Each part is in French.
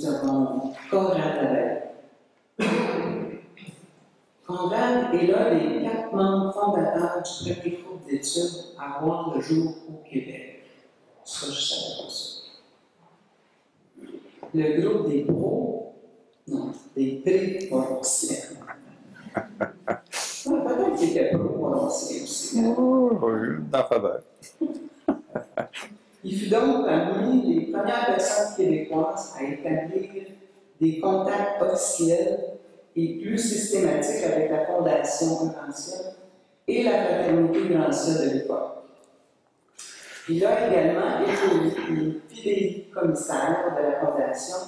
nous avons Conrad Labelle. Conrad est l'un des 4 membres fondateurs du premier groupe d'études à voir le jour au Québec. Ça, je ne savais pas ça. Le groupe des pré-Mauriciens. Peut-être qu'il était pro-Mauricien aussi. Oh, d'en faveur. Il fut donc parmi les premières personnes québécoises à établir des contacts officiels et plus systématiques avec la Fondation Grancia et la Fraternité Grancia de l'époque. Il a également été le fidéicommissaire de la Fondation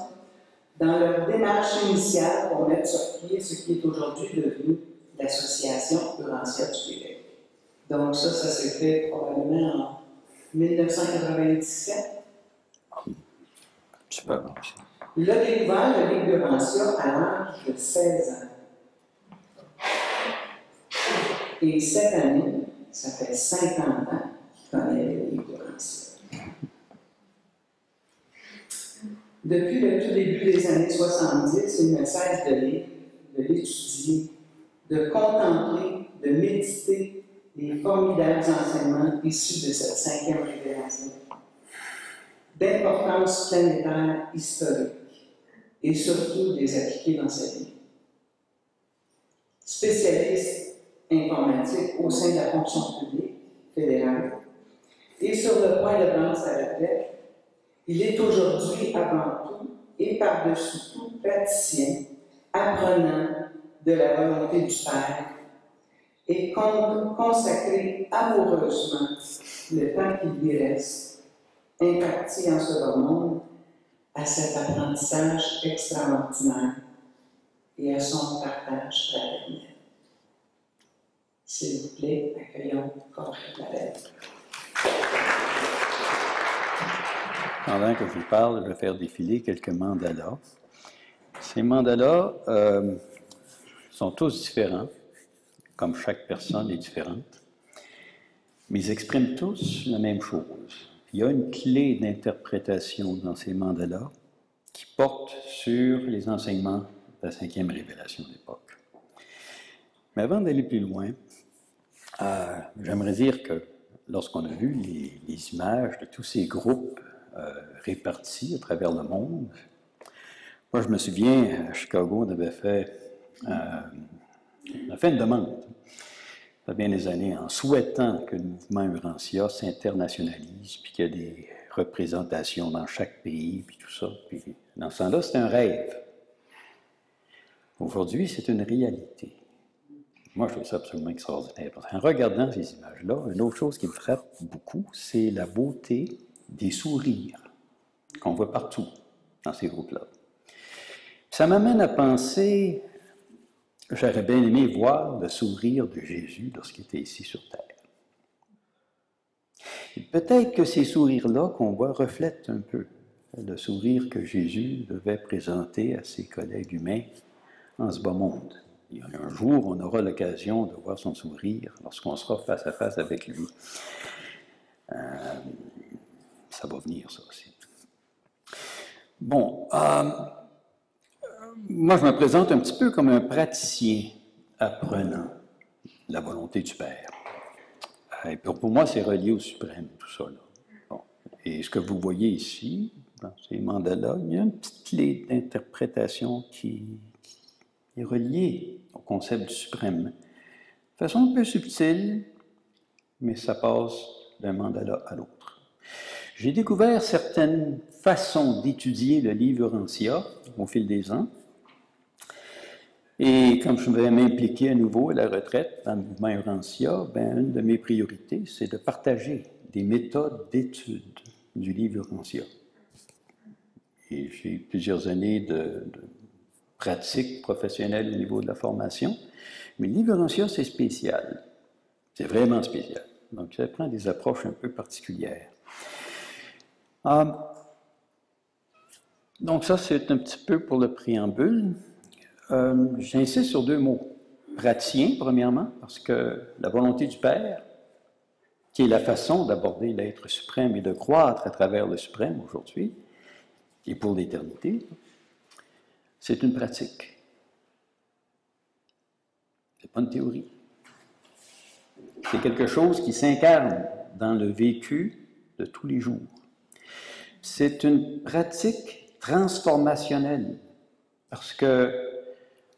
dans leur démarche initiale pour mettre sur pied ce qui est aujourd'hui devenu l'Association Grancia du Québec. Donc ça s'est fait probablement en 1997. Super. Il a découvert le Ligue de Grancia à l'âge de 16 ans. Et cette année, ça fait 50 ans qu'il connaît le Ligue de Grancia. Depuis le tout début des années 70, il ne cesse de lire, de l'étudier, de contempler, de méditer les formidables enseignements issus de cette 5e révélation, d'importance planétaire historique, et surtout de les appliquer dans sa vie. Spécialiste informatique au sein de la fonction publique fédérale et sur le point de prendre sa retraite, il est aujourd'hui avant tout et par-dessus tout praticien, apprenant de la volonté du Père et consacrer amoureusement le temps qui lui reste, imparti en ce bas monde, à cet apprentissage extraordinaire et à son partage fraternel. S'il vous plaît, accueillons Conrad Labelle. Pendant que je vous parle, je vais faire défiler quelques mandalas. Ces mandalas sont tous différents, comme chaque personne est différente, mais ils expriment tous la même chose. Il y a une clé d'interprétation dans ces mandalas qui porte sur les enseignements de la 5e révélation d'époque. Mais avant d'aller plus loin, j'aimerais dire que lorsqu'on a vu les images de tous ces groupes répartis à travers le monde, moi je me souviens, à Chicago, on a fait une demande. Ça fait bien des années, en souhaitant que le mouvement Urantia s'internationalise, puis qu'il y ait des représentations dans chaque pays, puis tout ça. Puis dans ce temps-là, c'était un rêve. Aujourd'hui, c'est une réalité. Moi, je trouve ça absolument extraordinaire. En regardant ces images-là, une autre chose qui me frappe beaucoup, c'est la beauté des sourires qu'on voit partout dans ces groupes-là. Ça m'amène à penser, j'aurais bien aimé voir le sourire de Jésus lorsqu'il était ici sur terre. Et peut-être que ces sourires-là qu'on voit reflètent un peu le sourire que Jésus devait présenter à ses collègues humains en ce bas monde. Et un jour, on aura l'occasion de voir son sourire lorsqu'on sera face à face avec lui. Ça va venir, ça aussi. Bon, moi, je me présente un petit peu comme un praticien apprenant la volonté du Père. Et pour moi, c'est relié au suprême, tout ça. Là. Bon. Et ce que vous voyez ici, dans ces mandalas, il y a une petite clé d'interprétation qui est reliée au concept du suprême. De façon un peu subtile, mais ça passe d'un mandala à l'autre. J'ai découvert certaines façons d'étudier le livre Urantia au fil des ans. Et comme je vais m'impliquer à nouveau à la retraite dans le mouvement Urantia, une de mes priorités, c'est de partager des méthodes d'étude du livre Urantia. Et j'ai plusieurs années de pratique professionnelle au niveau de la formation, mais le livre Urantia, c'est spécial. C'est vraiment spécial. Donc, ça prend des approches un peu particulières. Donc ça, c'est un petit peu pour le préambule. J'insiste sur 2 mots. Praticien, premièrement, parce que la volonté du Père, qui est la façon d'aborder l'être suprême et de croître à travers le suprême aujourd'hui, et pour l'éternité, c'est une pratique. Ce n'est pas une théorie. C'est quelque chose qui s'incarne dans le vécu de tous les jours. C'est une pratique transformationnelle, parce que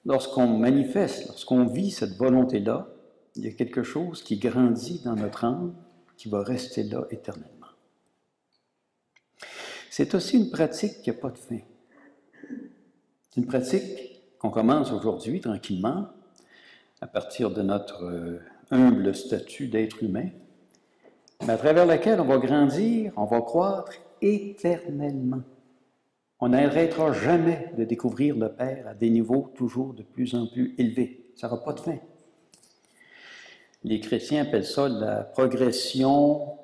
lorsqu'on manifeste, lorsqu'on vit cette volonté-là, il y a quelque chose qui grandit dans notre âme, qui va rester là éternellement. C'est aussi une pratique qui n'a pas de fin. C'est une pratique qu'on commence aujourd'hui tranquillement, à partir de notre humble statut d'être humain, mais à travers laquelle on va grandir, on va croître éternellement. On n'arrêtera jamais de découvrir le Père à des niveaux toujours de plus en plus élevés. Ça n'aura pas de fin. Les chrétiens appellent ça la progression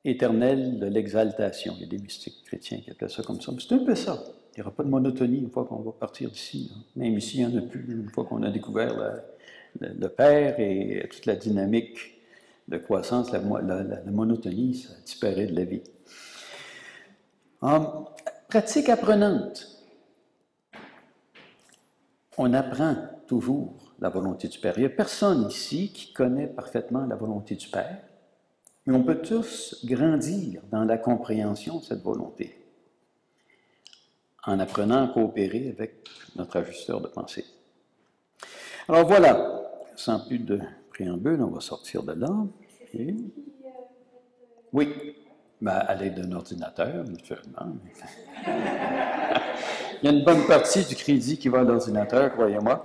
éternelle de l'exaltation. Il y a des mystiques chrétiens qui appellent ça comme ça. Mais c'est un peu ça. Il n'y aura pas de monotonie une fois qu'on va partir d'ici. Même ici, il n'y en a plus une fois qu'on a découvert le Père et toute la dynamique de croissance, la monotonie, ça disparaît de la vie. Pratique apprenante. On apprend toujours la volonté du Père. Il n'y a personne ici qui connaît parfaitement la volonté du Père, mais on peut tous grandir dans la compréhension de cette volonté en apprenant à coopérer avec notre ajusteur de pensée. Alors voilà, sans plus de préambule, on va sortir de là. Et... Oui, ben, à l'aide d'un ordinateur, naturellement. Il y a une bonne partie du crédit qui va à l'ordinateur, croyez-moi.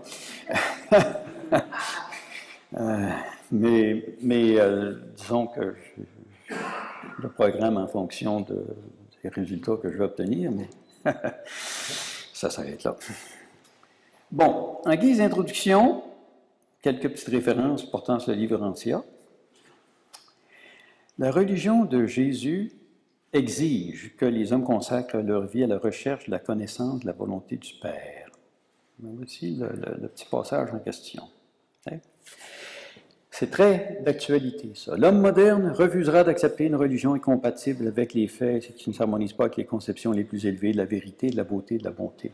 Mais disons que le programme en fonction des résultats que je vais obtenir, mais ça s'arrête là. Bon, en guise d'introduction, quelques petites références portant sur le livre Urantia. La religion de Jésus exige que les hommes consacrent leur vie à la recherche de la connaissance de la volonté du Père. Voici le petit passage en question. C'est très d'actualité, ça. L'homme moderne refusera d'accepter une religion incompatible avec les faits qui ne s'harmonisent pas avec les conceptions les plus élevées de la vérité, de la beauté, de la bonté.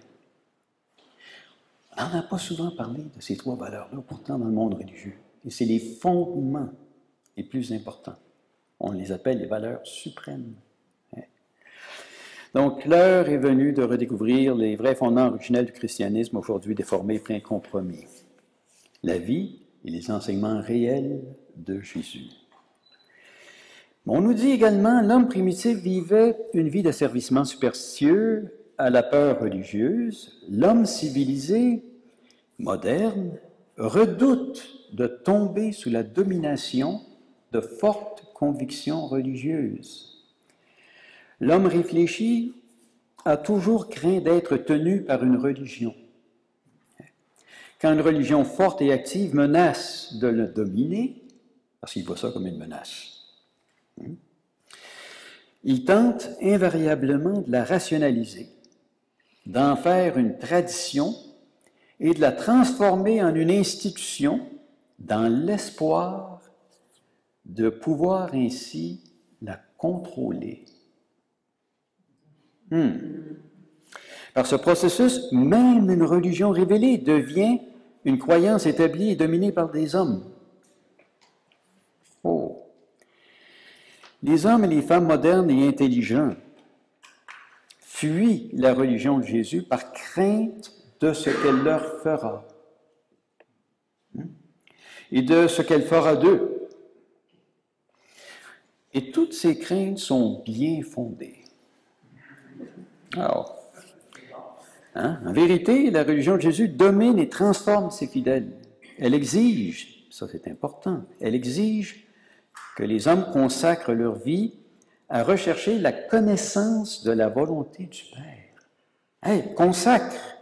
On n'en a pas souvent parlé de ces trois valeurs-là, pourtant, dans le monde religieux. Et c'est les fondements les plus importants. On les appelle les valeurs suprêmes. Donc, l'heure est venue de redécouvrir les vrais fondements originels du christianisme, aujourd'hui déformés et plein de compromis. La vie et les enseignements réels de Jésus. On nous dit également que l'homme primitif vivait une vie d'asservissement superstitieux à la peur religieuse. L'homme civilisé, moderne, redoute de tomber sous la domination de fortes convictions religieuses. L'homme réfléchi a toujours craint d'être tenu par une religion. Quand une religion forte et active menace de le dominer, parce qu'il voit ça comme une menace, il tente invariablement de la rationaliser, d'en faire une tradition et de la transformer en une institution dans l'espoir de pouvoir ainsi la contrôler. Par ce processus, même une religion révélée devient une croyance établie et dominée par des hommes. Oh! Les hommes et les femmes modernes et intelligents fuient la religion de Jésus par crainte de ce qu'elle leur fera et de ce qu'elle fera d'eux. Et toutes ces craintes sont bien fondées. Alors, en vérité, la religion de Jésus domine et transforme ses fidèles. Elle exige, ça c'est important, elle exige que les hommes consacrent leur vie à rechercher la connaissance de la volonté du Père. Hey, consacrent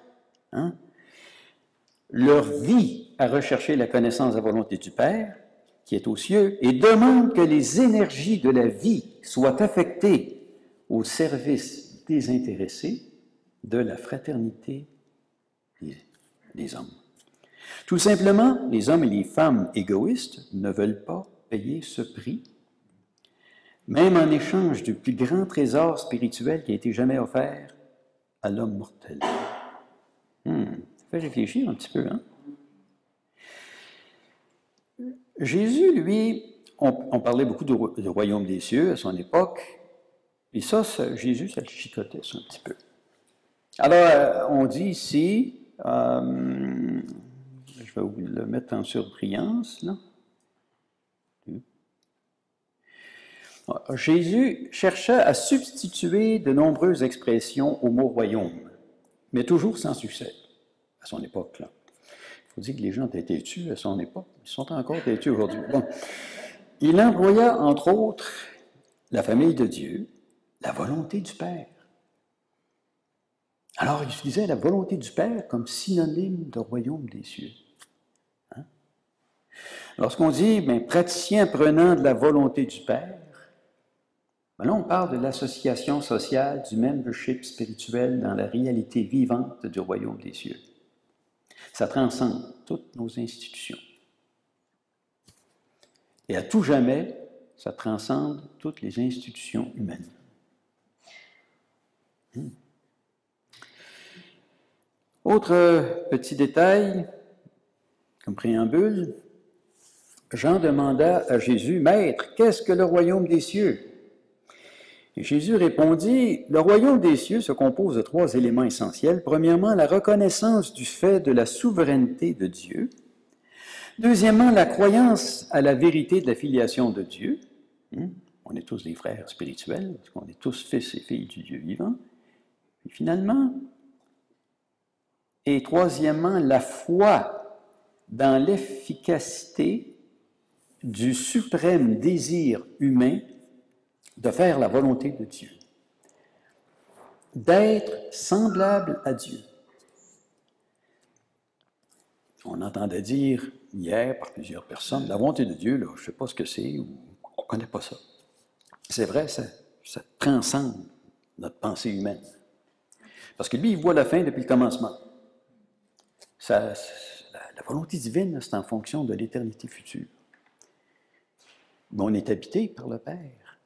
leur vie à rechercher la connaissance de la volonté du Père, qui est aux cieux, et demandent que les énergies de la vie soient affectées au service désintéressé de la fraternité des hommes. Tout simplement, les hommes et les femmes égoïstes ne veulent pas payer ce prix, même en échange du plus grand trésor spirituel qui a été jamais offert à l'homme mortel. Ça fait réfléchir un petit peu, hein? Jésus, lui, on parlait beaucoup du royaume des cieux à son époque, et Jésus, ça le chicotait ça un petit peu. Alors, on dit ici, je vais le mettre en surbrillance, là. Jésus chercha à substituer de nombreuses expressions au mot royaume, mais toujours sans succès à son époque, là. Il faut dire que les gens étaient têtus à son époque. Ils sont encore têtus aujourd'hui. Bon. Il employa, entre autres, la famille de Dieu, la volonté du Père. Alors, il utilisait la volonté du Père comme synonyme de royaume des cieux. Hein? Lorsqu'on dit, praticien prenant de la volonté du Père, là, on parle de l'association sociale, du membership spirituel dans la réalité vivante du royaume des cieux. Ça transcende toutes nos institutions. Et à tout jamais, ça transcende toutes les institutions humaines. Autre petit détail, comme préambule, Jean demanda à Jésus, « Maître, qu'est-ce que le royaume des cieux? » Et Jésus répondit, « Le royaume des cieux se compose de 3 éléments essentiels. Premièrement, la reconnaissance du fait de la souveraineté de Dieu. Deuxièmement, la croyance à la vérité de la filiation de Dieu. On est tous des frères spirituels, parce qu'on est tous fils et filles du Dieu vivant. Et finalement, et troisièmement, la foi dans l'efficacité du suprême désir humain de faire la volonté de Dieu, d'être semblable à Dieu. On entendait dire hier par plusieurs personnes, la volonté de Dieu, là, je ne sais pas ce que c'est, ou on ne connaît pas ça. C'est vrai, ça transcende notre pensée humaine. Parce que lui, il voit la fin depuis le commencement. La volonté divine, c'est en fonction de l'éternité future. Mais on est habité par le Père.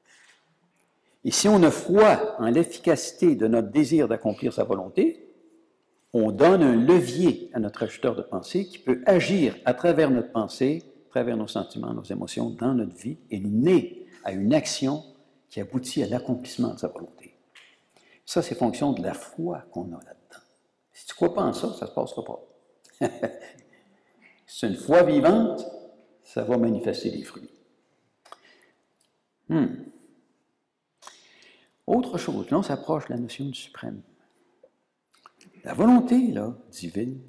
Et si on a foi en l'efficacité de notre désir d'accomplir sa volonté, on donne un levier à notre acheteur de pensée qui peut agir à travers notre pensée, à travers nos sentiments, nos émotions, dans notre vie, et nous mener à une action qui aboutit à l'accomplissement de sa volonté. Ça, c'est fonction de la foi qu'on a là-dedans. Si tu ne crois pas en ça, ça ne se passera pas. Si c'est une foi vivante, ça va manifester des fruits. Autre chose, là on s'approche de la notion du suprême. La volonté là, divine,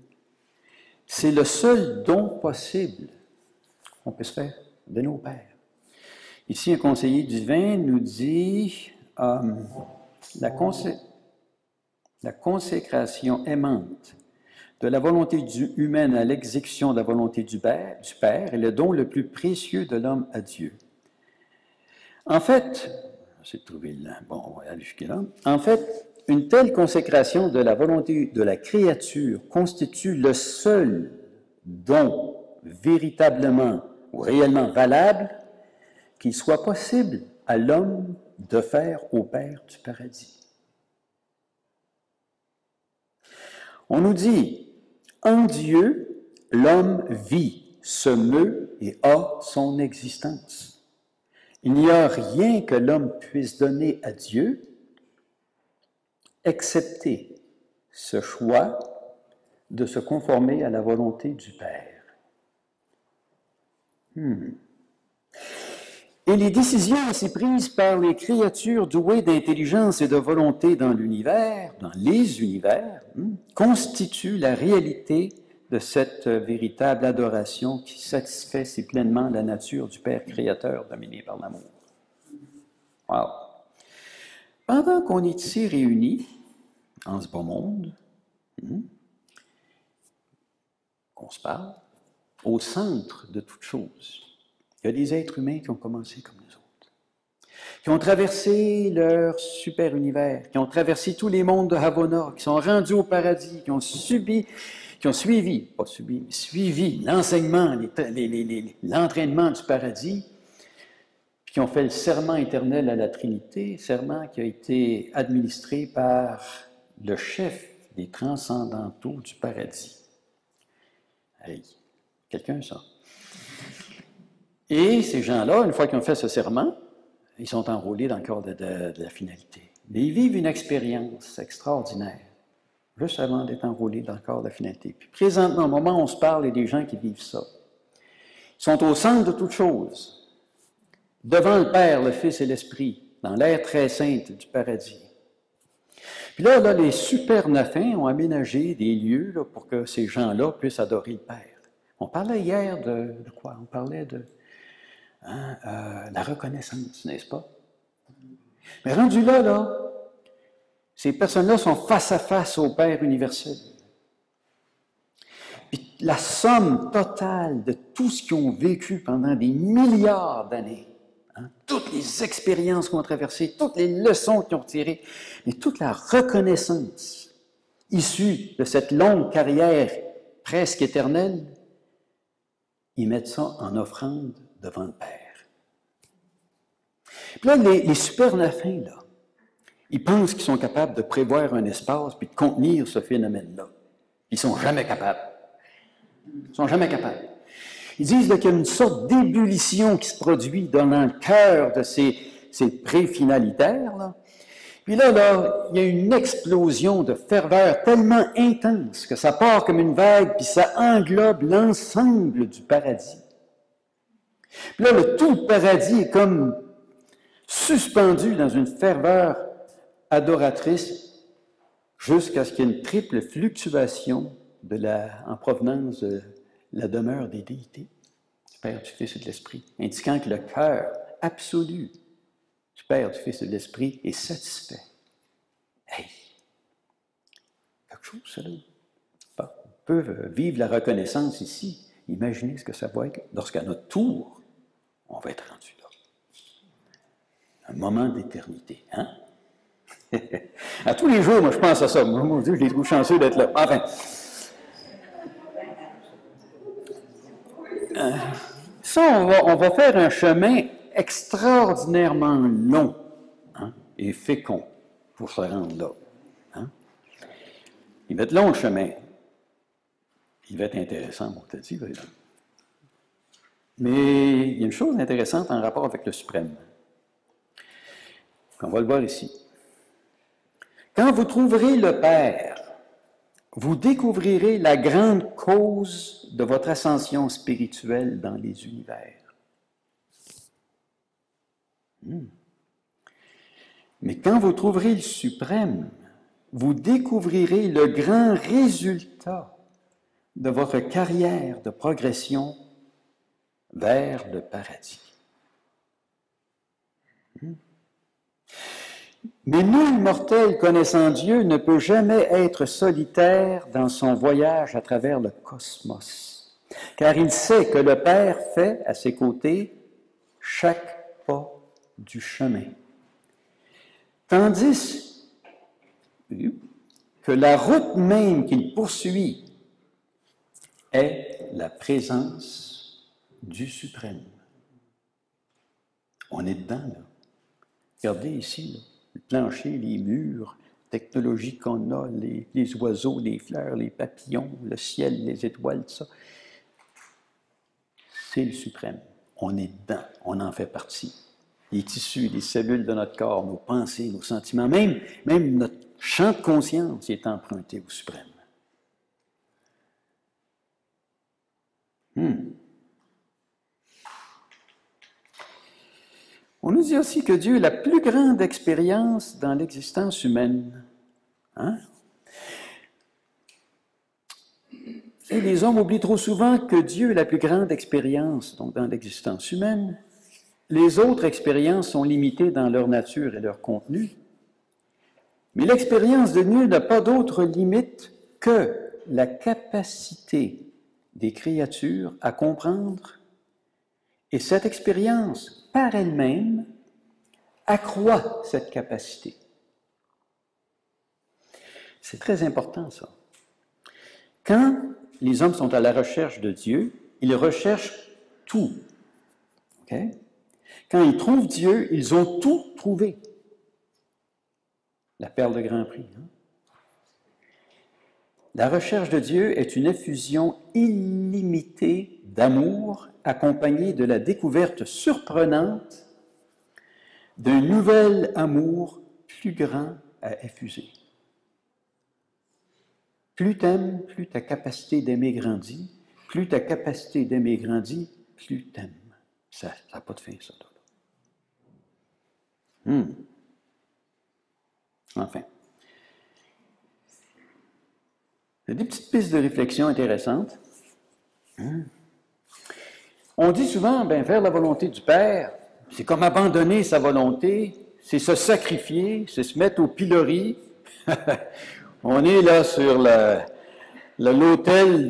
c'est le seul don possible qu'on peut se faire de nos pères. Ici, un conseiller divin nous dit la consécration aimante de la volonté humaine à l'exécution de la volonté du Père est le don le plus précieux de l'homme à Dieu. En fait, j'ai trouvé là, bon, on va aller jusque-là. En fait, une telle consécration de la volonté de la créature constitue le seul don véritablement ou réellement valable qu'il soit possible à l'homme de faire au Père du paradis. On nous dit, en Dieu, l'homme vit, se meut et a son existence. Il n'y a rien que l'homme puisse donner à Dieu, excepté ce choix de se conformer à la volonté du Père. Et les décisions ainsi prises par les créatures douées d'intelligence et de volonté dans l'univers, dans les univers, constituent la réalité de cette véritable adoration qui satisfait si pleinement la nature du Père créateur dominé par l'amour. Wow! Pendant qu'on est ici réunis, en ce beau monde, qu'on se parle, au centre de toute chose, il y a des êtres humains qui ont commencé comme nous autres, qui ont traversé leur super univers, qui ont traversé tous les mondes de Havona, qui sont rendus au paradis, qui ont suivi l'enseignement, l'entraînement du paradis, puis qui ont fait le serment éternel à la Trinité, serment qui a été administré par le chef des transcendantaux du paradis. Hey, quelqu'un ça? Et ces gens-là, une fois qu'ils ont fait ce serment, ils sont enrôlés dans le corps de la finalité. Mais ils vivent une expérience extraordinaire, juste avant d'être enrôlés dans le corps de la finalité. Puis présentement, au moment où on se parle, il y a des gens qui vivent ça. Ils sont au centre de toute chose, devant le Père, le Fils et l'Esprit, dans l'air très sainte du paradis. Puis là, les super-naphins ont aménagé des lieux là, pour que ces gens-là puissent adorer le Père. On parlait hier de quoi? On parlait de la reconnaissance, n'est-ce pas? Mais rendu là, ces personnes-là sont face à face au Père universel. Puis la somme totale de tout ce qu'ils ont vécu pendant des milliards d'années, toutes les expériences qu'ils ont traversées, toutes les leçons qu'ils ont tirées, mais toute la reconnaissance issue de cette longue carrière presque éternelle, ils mettent ça en offrande devant le Père. Puis là, les super-naphins, là, ils pensent qu'ils sont capables de prévoir un espace puis de contenir ce phénomène-là. Ils ne sont jamais capables. Ils ne sont jamais capables. Ils disent qu'il y a une sorte d'ébullition qui se produit dans le cœur de ces pré-finalitaires. Là. Puis là, il y a une explosion de ferveur tellement intense que ça part comme une vague, puis ça englobe l'ensemble du paradis. Puis là, tout le paradis est comme suspendu dans une ferveur adoratrice jusqu'à ce qu'il y ait une triple fluctuation en provenance de la demeure des déités, du Père, du Fils et de l'Esprit, indiquant que le cœur absolu du Père, du Fils et de l'Esprit est satisfait. Hey! Quelque chose, ça, là. Bon, on peut vivre la reconnaissance ici. Imaginez ce que ça va être lorsqu'à notre tour, on va être rendu là. Un moment d'éternité, hein? À tous les jours, moi, je pense à ça. Moi, mon Dieu, je les trouve chanceux d'être là. Enfin. Ça, on va faire un chemin extraordinairement long et fécond pour se rendre là. Hein? Il va être long, le chemin. Il va être intéressant, mon t'a dit, vraiment. Mais il y a une chose intéressante en rapport avec le suprême. On va le voir ici. Quand vous trouverez le Père, vous découvrirez la grande cause de votre ascension spirituelle dans les univers. Mais quand vous trouverez le suprême, vous découvrirez le grand résultat de votre carrière de progression vers le paradis. Mais nul mortel connaissant Dieu ne peut jamais être solitaire dans son voyage à travers le cosmos, car il sait que le Père fait à ses côtés chaque pas du chemin. Tandis que la route même qu'il poursuit est la présence du Suprême. On est dedans, là. Regardez ici, là. Le plancher, les murs, la technologie qu'on a, les oiseaux, les fleurs, les papillons, le ciel, les étoiles, tout ça. C'est le suprême. On est dedans, on en fait partie. Les tissus, les cellules de notre corps, nos pensées, nos sentiments, même notre champ de conscience est emprunté au suprême. On nous dit aussi que Dieu est la plus grande expérience dans l'existence humaine. Hein? Et les hommes oublient trop souvent que Dieu est la plus grande expérience donc dans l'existence humaine. Les autres expériences sont limitées dans leur nature et leur contenu. Mais l'expérience de Dieu n'a pas d'autre limite que la capacité des créatures à comprendre. Et cette expérience, par elle-même, accroît cette capacité. C'est très important, ça. Quand les hommes sont à la recherche de Dieu, ils recherchent tout. Okay? Quand ils trouvent Dieu, ils ont tout trouvé. La perle de grand prix. Hein? La recherche de Dieu est une effusion illimitée d'amour accompagnée de la découverte surprenante d'un nouvel amour plus grand à effuser. Plus t'aimes, plus ta capacité d'aimer grandit. Plus ta capacité d'aimer grandit, plus t'aimes. Ça n'a pas de fin, ça. Enfin. Il y a des petites pistes de réflexion intéressantes. On dit souvent, faire la volonté du Père, c'est comme abandonner sa volonté, c'est se sacrifier, c'est se mettre au pilori. On est là sur l'autel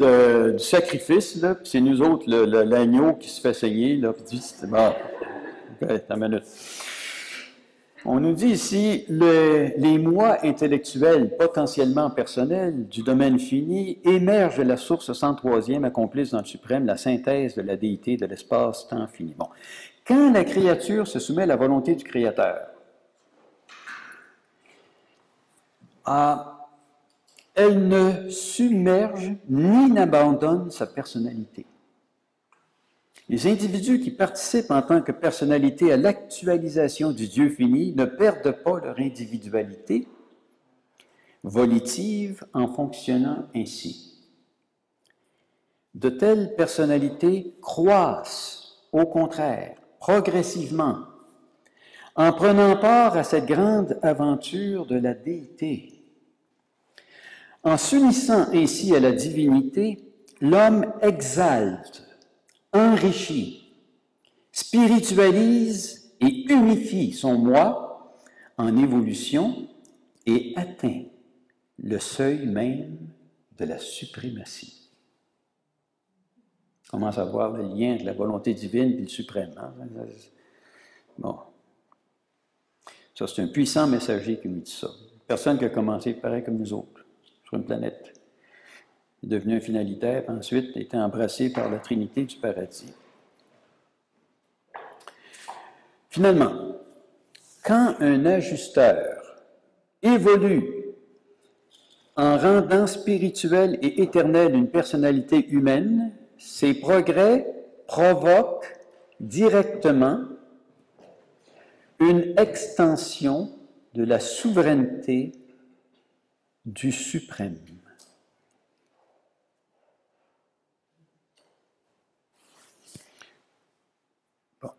du sacrifice, là, puis c'est nous autres, l'agneau qui se fait saigner, là, puis dit, c'est bon. OK, une minute. On nous dit ici, les moi intellectuels, potentiellement personnels, du domaine fini, émergent de la source 103e, accomplissent dans le suprême la synthèse de la déité de l'espace-temps fini. Bon. Quand la créature se soumet à la volonté du Créateur, elle ne submerge ni n'abandonne sa personnalité. Les individus qui participent en tant que personnalité à l'actualisation du Dieu fini ne perdent pas leur individualité volitive en fonctionnant ainsi. De telles personnalités croissent, au contraire, progressivement, en prenant part à cette grande aventure de la déité. En s'unissant ainsi à la divinité, l'homme exalte, enrichit, spiritualise et unifie son moi en évolution et atteint le seuil même de la suprématie. On commence à voir le lien entre la volonté divine et le suprême. Hein? Bon. Ça, c'est un puissant messager qui nous dit ça. Personne qui a commencé pareil comme nous autres, sur une planète. Il est devenu un finalitaire, puis ensuite a été embrassé par la Trinité du paradis. Finalement, quand un ajusteur évolue en rendant spirituelle et éternelle une personnalité humaine, ses progrès provoquent directement une extension de la souveraineté du suprême. Bon.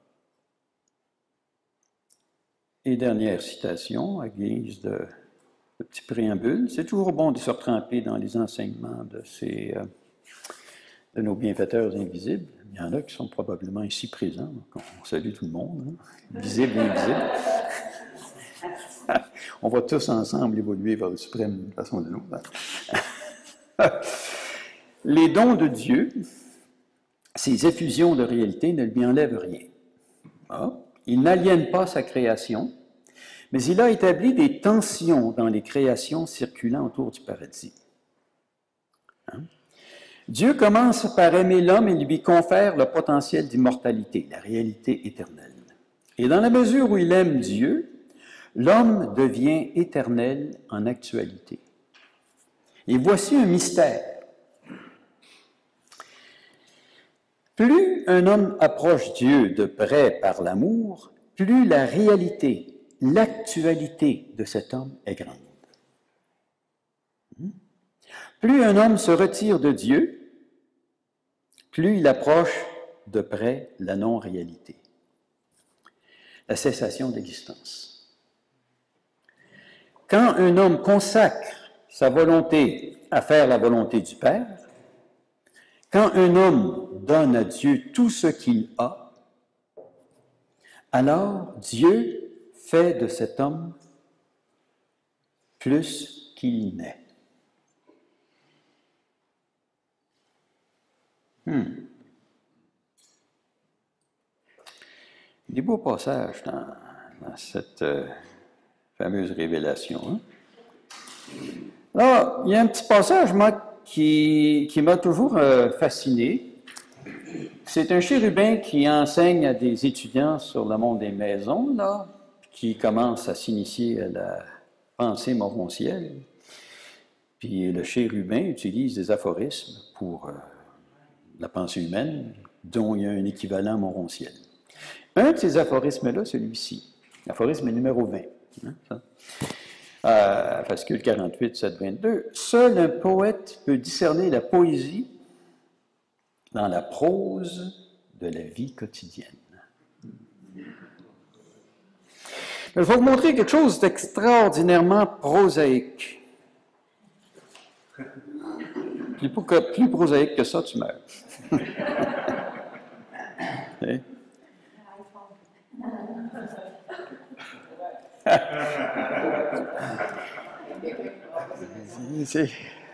Et dernière citation, à guise de petit préambule, c'est toujours bon de se retremper dans les enseignements de nos bienfaiteurs invisibles. Il y en a qui sont probablement ici présents, donc on salue tout le monde, hein? Visible et invisible. On va tous ensemble évoluer vers le suprême d'une façon ou d'une autre. Les dons de Dieu, ces effusions de réalité, ne lui enlèvent rien. Il n'aliène pas sa création, mais il a établi des tensions dans les créations circulant autour du paradis. Dieu commence par aimer l'homme et lui confère le potentiel d'immortalité, la réalité éternelle. Et dans la mesure où il aime Dieu, l'homme devient éternel en actualité. Et voici un mystère. Plus un homme approche Dieu de près par l'amour, plus la réalité, l'actualité de cet homme est grande. Plus un homme se retire de Dieu, plus il approche de près la non-réalité, la cessation d'existence. Quand un homme consacre sa volonté à faire la volonté du Père, quand un homme donne à Dieu tout ce qu'il a, alors Dieu fait de cet homme plus qu'il n'est. Des beaux passages dans cette fameuse révélation. Hein? Alors, il y a un petit passage, moi, qui m'a toujours fasciné. C'est un chérubin qui enseigne à des étudiants sur le monde des maisons, là, qui commence à s'initier à la pensée morontielle. Puis le chérubin utilise des aphorismes pour la pensée humaine, dont il y a un équivalent morontiel. Un de ces aphorismes-là, celui-ci, l'aphorisme numéro 20, hein, ça. Fascicule 48, 7, 22. Seul un poète peut discerner la poésie dans la prose de la vie quotidienne. Je vais vous montrer quelque chose d'extraordinairement prosaïque. Plus prosaïque que ça, tu meurs.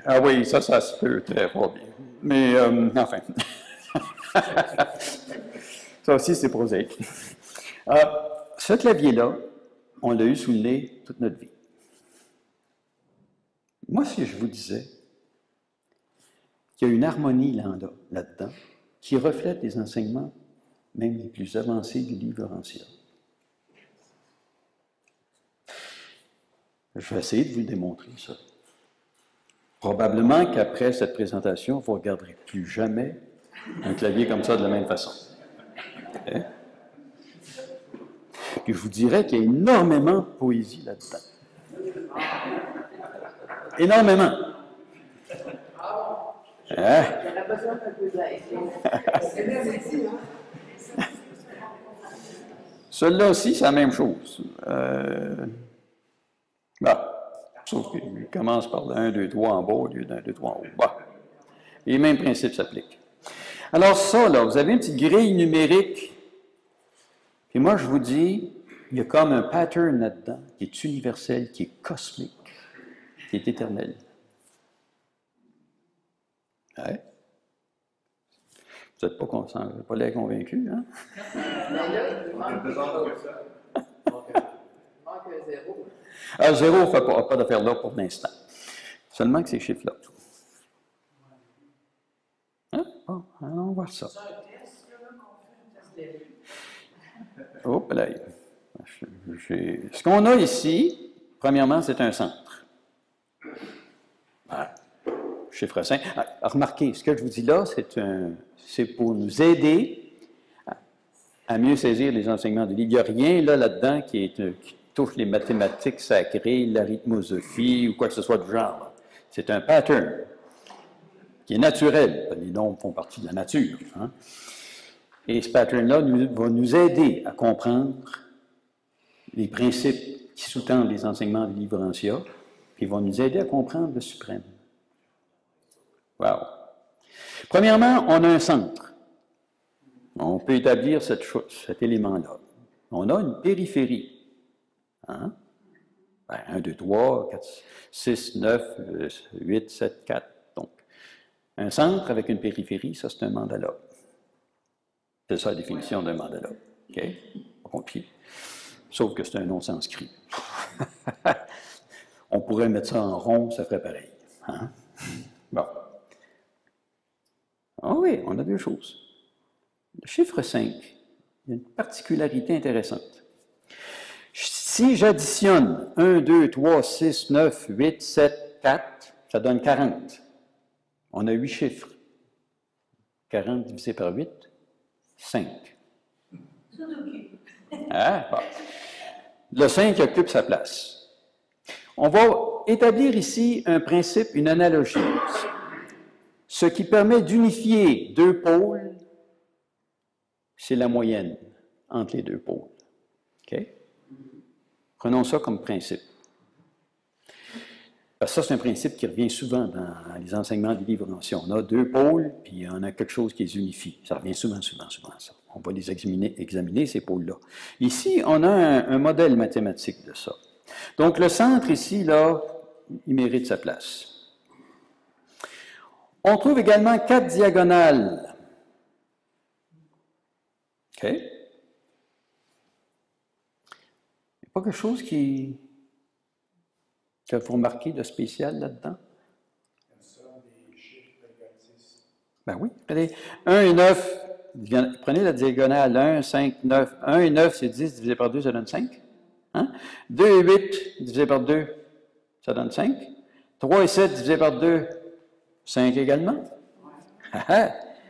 Ah oui, ça se peut très pas bien. Mais, enfin. Ça aussi, c'est prosaïque. Ce clavier-là, on l'a eu sous le nez toute notre vie. Moi, si je vous disais qu'il y a une harmonie là-dedans qui reflète les enseignements, même les plus avancés du livre ancien. Je vais essayer de vous le démontrer, ça. Probablement qu'après cette présentation, vous ne regarderez plus jamais un clavier comme ça de la même façon. Hein? Puis je vous dirais qu'il y a énormément de poésie là-dedans. Énormément. Hein? Celui-là aussi, c'est la même chose. Sauf qu'il commence par le 1, 2, 3 en bas au lieu d'un 2, 3 en haut. Bah. Les mêmes principes s'appliquent. Alors ça, là, vous avez une petite grille numérique. Puis moi, je vous dis, il y a comme un pattern là-dedans qui est universel, qui est cosmique, qui est éternel. Ouais. Vous n'êtes pas l'air convaincu, hein? Mais là, il manque zéro. Ah, zéro, on ne fait pas d'affaire là pour l'instant. Seulement que ces chiffres-là. Hein? Bon, allons voir ça. Oh, là. Ce qu'on a ici, premièrement, c'est un centre. Voilà. Chiffre 5. Remarquez, ce que je vous dis là, c'est pour nous aider à mieux saisir les enseignements du livre. Il n'y a rien là-dedans qui touche les mathématiques sacrées, l'arithmosophie ou quoi que ce soit du genre. C'est un pattern qui est naturel. Les nombres font partie de la nature. Hein? Et ce pattern-là va nous aider à comprendre les principes qui sous-tendent les enseignements du livre ancien, puis vont nous aider à comprendre le suprême. Wow! Premièrement, on a un centre. On peut établir cet élément-là. On a une périphérie. Hein? 1, 2, 3, 4, 6, 9, 8, 7, 4. Donc, un centre avec une périphérie, ça, c'est un mandala. C'est ça la définition d'un mandala. OK? Pas compliqué. Sauf que c'est un nom sanskrit. On pourrait mettre ça en rond, ça ferait pareil. Hein? Bon. Ah oui, on a deux choses. Le chiffre 5, il y a une particularité intéressante. Si j'additionne 1, 2, 3, 6, 9, 8, 7, 4, ça donne 40. On a 8 chiffres. 40 divisé par 8, 5. Ah, bon. Le 5 occupe sa place. On va établir ici un principe, une analogie. Ce qui permet d'unifier deux pôles, c'est la moyenne entre les deux pôles. OK? Prenons ça comme principe. Parce que ça, c'est un principe qui revient souvent dans les enseignements du livre ancien. On a deux pôles, puis on a quelque chose qui les unifie. Ça revient souvent, ça. On va les examiner ces pôles-là. Ici, on a un modèle mathématique de ça. Donc, le centre ici, là, il mérite sa place. On trouve également 4 diagonales. OK? Il n'y a pas quelque chose que vous remarquez de spécial là-dedans? Ben oui. Regardez, 1 et 9, prenez la diagonale 1, 5, 9. 1 et 9, c'est 10 divisé par 2, ça donne 5. Hein? 2 et 8 divisé par 2, ça donne 5. 3 et 7 divisé par 2, 5 également.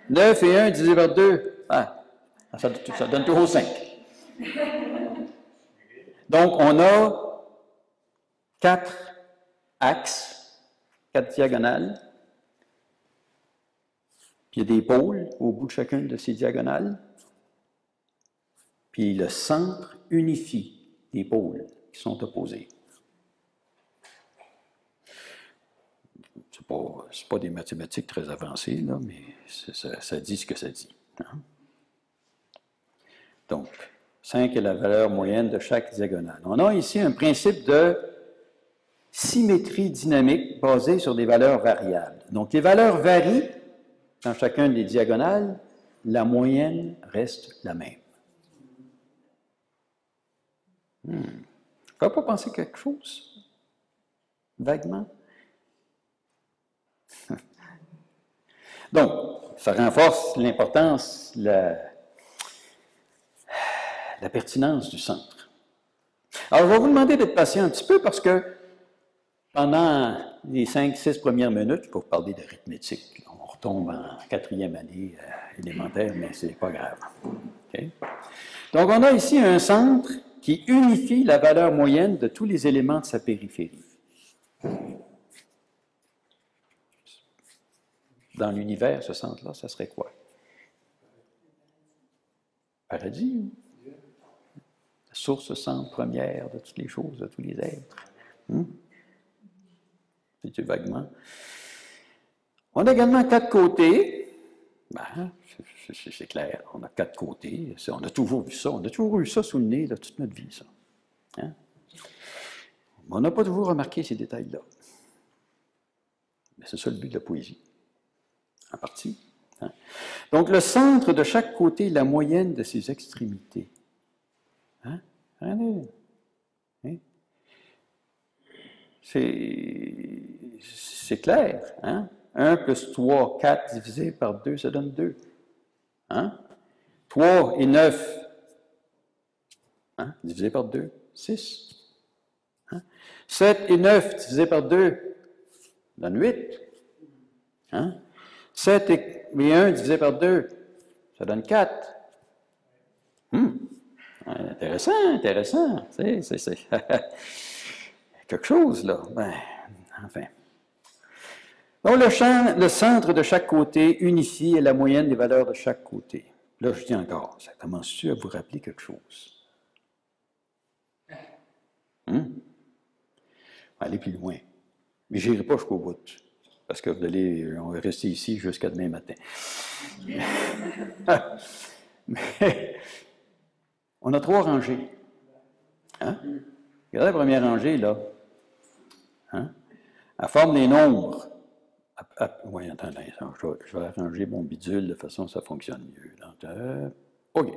9 et 1 divisé par 2, ça donne toujours 5. Donc, on a 4 axes, 4 diagonales. Puis il y a des pôles au bout de chacune de ces diagonales. Puis le centre unifie les pôles qui sont opposés. C'est pas des mathématiques très avancées, là, mais ça dit ce que ça dit. Hein? Donc, 5 est la valeur moyenne de chaque diagonale. On a ici un principe de symétrie dynamique basé sur des valeurs variables. Donc, les valeurs varient dans chacune des diagonales, la moyenne reste la même. On ne peut pas penser quelque chose? Vaguement? Donc, ça renforce l'importance, la pertinence du centre. Alors, je vais vous demander d'être patient un petit peu parce que pendant les 5-6 premières minutes, pour parler d'arithmétique, on retombe en 4e année élémentaire, mais ce n'est pas grave. Okay? Donc, on a ici un centre qui unifie la valeur moyenne de tous les éléments de sa périphérie. Dans l'univers, ce centre-là, ça serait quoi? Paradis. La source centre première de toutes les choses, de tous les êtres. C'est vaguement. On a également 4 côtés. Ben, c'est clair, on a 4 côtés. On a toujours vu ça. On a toujours eu ça sous le nez de toute notre vie, ça. Hein? On n'a pas toujours remarqué ces détails-là. Mais c'est ça le but de la poésie. En partie. Hein? Donc, le centre de chaque côté est la moyenne de ses extrémités. Hein? Regardez. Hein? C'est clair. Hein? 1 plus 3, 4 divisé par 2, ça donne 2. Hein? 3 et 9, hein? Divisé par 2, 6. Hein? 7 et 9 divisé par 2, ça donne 8. Hein? 7 et 1 divisé par 2, ça donne 4. Intéressant. C'est quelque chose, là. Ben, enfin. Donc, le centre de chaque côté unifie la moyenne des valeurs de chaque côté. Là, je dis encore, ça commence-tu à vous rappeler quelque chose? Allez plus loin. Mais je n'irai pas jusqu'au bout. Parce que on va rester ici jusqu'à demain matin. Mais, on a 3 rangées. Hein? Regardez la première rangée, là. Hein? Elle forme des nombres. Oui, attendez, je vais arranger mon bidule de façon que ça fonctionne mieux. Donc, OK.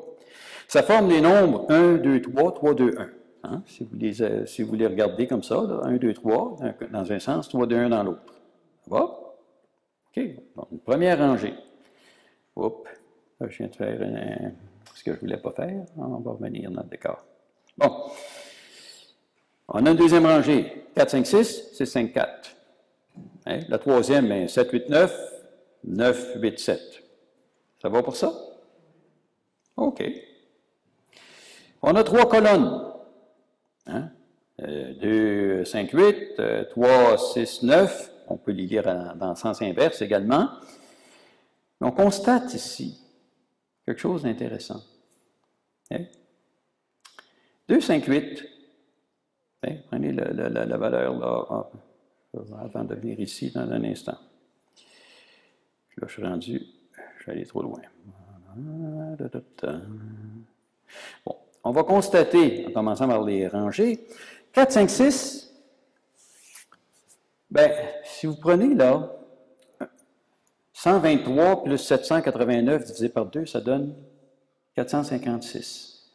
Ça forme des nombres 1, 2, 3, 3, 2, 1. Hein? Si vous les regardez comme ça, là, 1, 2, 3 dans un sens, 3, 2, 1 dans l'autre. Ça va? OK. Donc, une première rangée. Oups. Là, je viens de faire ce que je ne voulais pas faire. On va revenir dans le décor. Bon. On a une deuxième rangée. 4, 5, 6, 6, 5, 4. Hein? La troisième, est 7, 8, 9, 9, 8, 7. Ça va pour ça? OK. On a 3 colonnes. Hein? 2, 5, 8, 3, 6, 9. On peut les lire dans le sens inverse également. On constate ici quelque chose d'intéressant. Hein? 2, 5, 8. Hein? Prenez la valeur là. Avant de venir ici dans un instant. Là, je suis rendu, je suis allé trop loin. Bon, on va constater, en commençant par les rangées, 4, 5, 6, bien, si vous prenez là, 123 plus 789 divisé par 2, ça donne 456.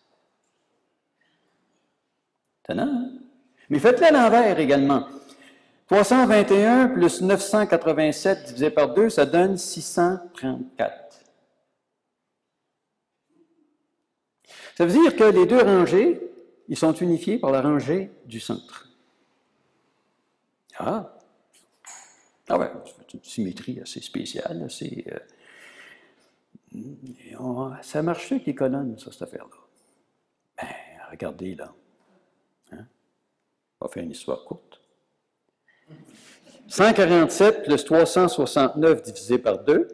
Étonnant, hein? Mais faites-le à l'envers également. 321 plus 987 divisé par 2, ça donne 634. Ça veut dire que les deux rangées, ils sont unifiés par la rangée du centre. Ah! Ah ouais, c'est une symétrie assez spéciale. Ça marche avec les colonnes, ça, cette affaire-là. Ben, regardez là. Hein? On va faire une histoire courte. 147 plus 369 divisé par 2,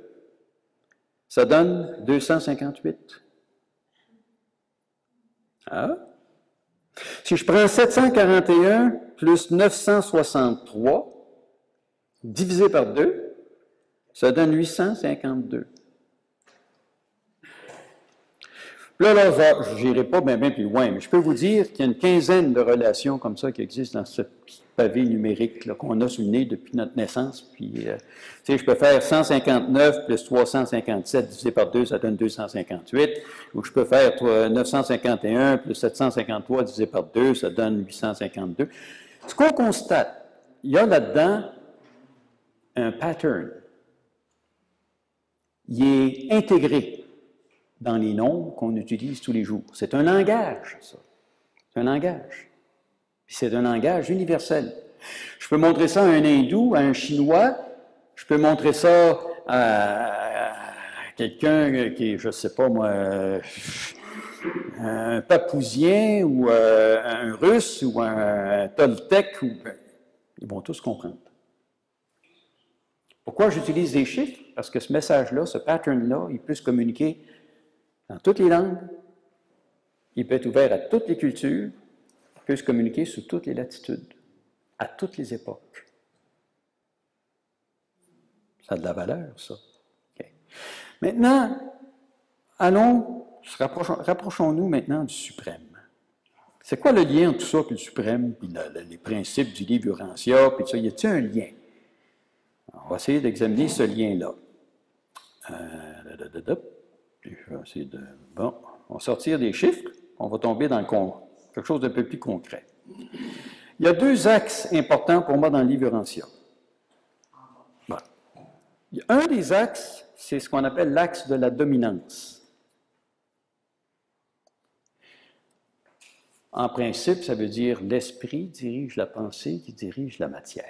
ça donne 258. Ah? Si je prends 741 plus 963 divisé par 2, ça donne 852. Là, je n'irai pas bien plus loin, mais je peux vous dire qu'il y a une quinzaine de relations comme ça qui existent dans ce petit pavé numérique qu'on a sous le nez depuis notre naissance. Puis, je peux faire 159 plus 357 divisé par 2, ça donne 258. Ou je peux faire 951 plus 753 divisé par 2, ça donne 852. Ce qu'on constate, il y a là-dedans un pattern. Il est intégré dans les nombres qu'on utilise tous les jours. C'est un langage, ça. C'est un langage. Puis c'est un langage universel. Je peux montrer ça à un hindou, à un chinois, je peux montrer ça à quelqu'un qui est, je ne sais pas moi, un papousien ou un russe ou un toltèque, ils vont tous comprendre. Pourquoi j'utilise des chiffres? Parce que ce message-là, ce pattern-là, il peut se communiquer dans toutes les langues, il peut être ouvert à toutes les cultures, il peut se communiquer sous toutes les latitudes, à toutes les époques. Ça a de la valeur, ça. Okay. Maintenant, rapprochons-nous maintenant du suprême. C'est quoi le lien entre tout ça et le suprême, puis les principes du livre Urantia, puis ça, y a-t-il un lien? On va essayer d'examiner ce lien-là. Je vais essayer de... Bon, on va sortir des chiffres, on va tomber dans quelque chose d'un peu plus concret. Il y a deux axes importants pour moi dans le livre Urantia. Bon. Un des axes, c'est ce qu'on appelle l'axe de la dominance. En principe, ça veut dire l'esprit dirige la pensée qui dirige la matière.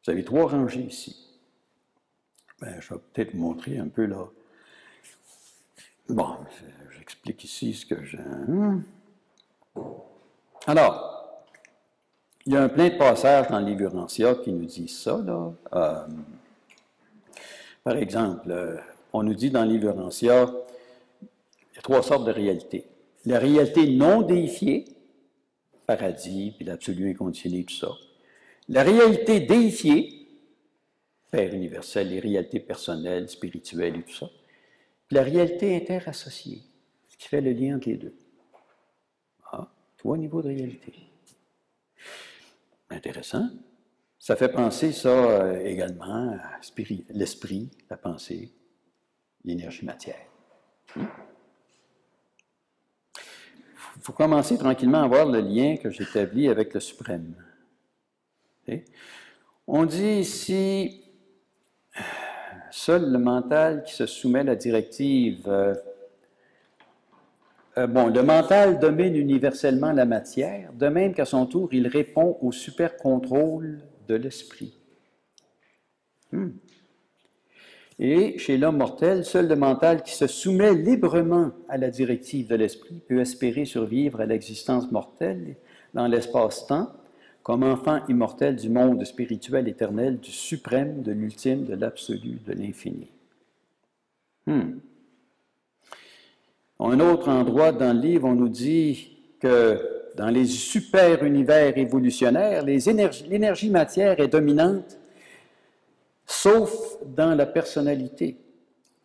Vous avez trois rangées ici. Ben, je vais peut-être vous montrer un peu là. Bon, j'explique ici ce que j'ai. Alors, il y a un plein de passages dans le livre Urantia qui nous disent ça, là. Par exemple, on nous dit dans le livre Urantia, il y a trois sortes de réalités. La réalité non déifiée, paradis, puis l'absolu inconditionné, tout ça. La réalité déifiée, Père universel, les réalités personnelles, spirituelles et tout ça. Puis la réalité interassociée, ce qui fait le lien entre les deux. Ah, trois niveaux de réalité. Intéressant. Ça fait penser ça également à l'esprit, la pensée, l'énergie matière. Il faut commencer tranquillement à voir le lien que j'établis avec le suprême. Okay? On dit ici... Seul le mental qui se soumet à la directive... le mental domine universellement la matière, de même qu'à son tour, il répond au super-contrôle de l'esprit. Et chez l'homme mortel, seul le mental qui se soumet librement à la directive de l'esprit peut espérer survivre à l'existence mortelle dans l'espace-temps, comme enfant immortel du monde spirituel éternel, du suprême, de l'ultime, de l'absolu, de l'infini. Un autre endroit dans le livre, on nous dit que dans les super-univers évolutionnaires, l'énergie matière est dominante, sauf dans la personnalité,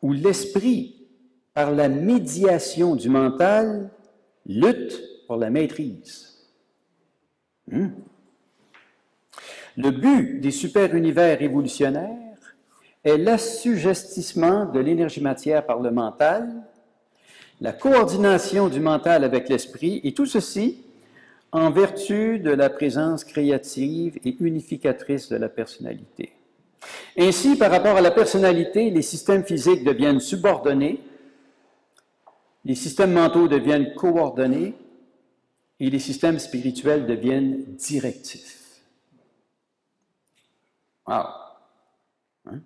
où l'esprit, par la médiation du mental, lutte pour la maîtrise. Le but des super-univers évolutionnaires est l'assujettissement de l'énergie matière par le mental, la coordination du mental avec l'esprit, et tout ceci en vertu de la présence créative et unificatrice de la personnalité. Ainsi, par rapport à la personnalité, les systèmes physiques deviennent subordonnés, les systèmes mentaux deviennent coordonnés, et les systèmes spirituels deviennent directifs. Wow! Hein?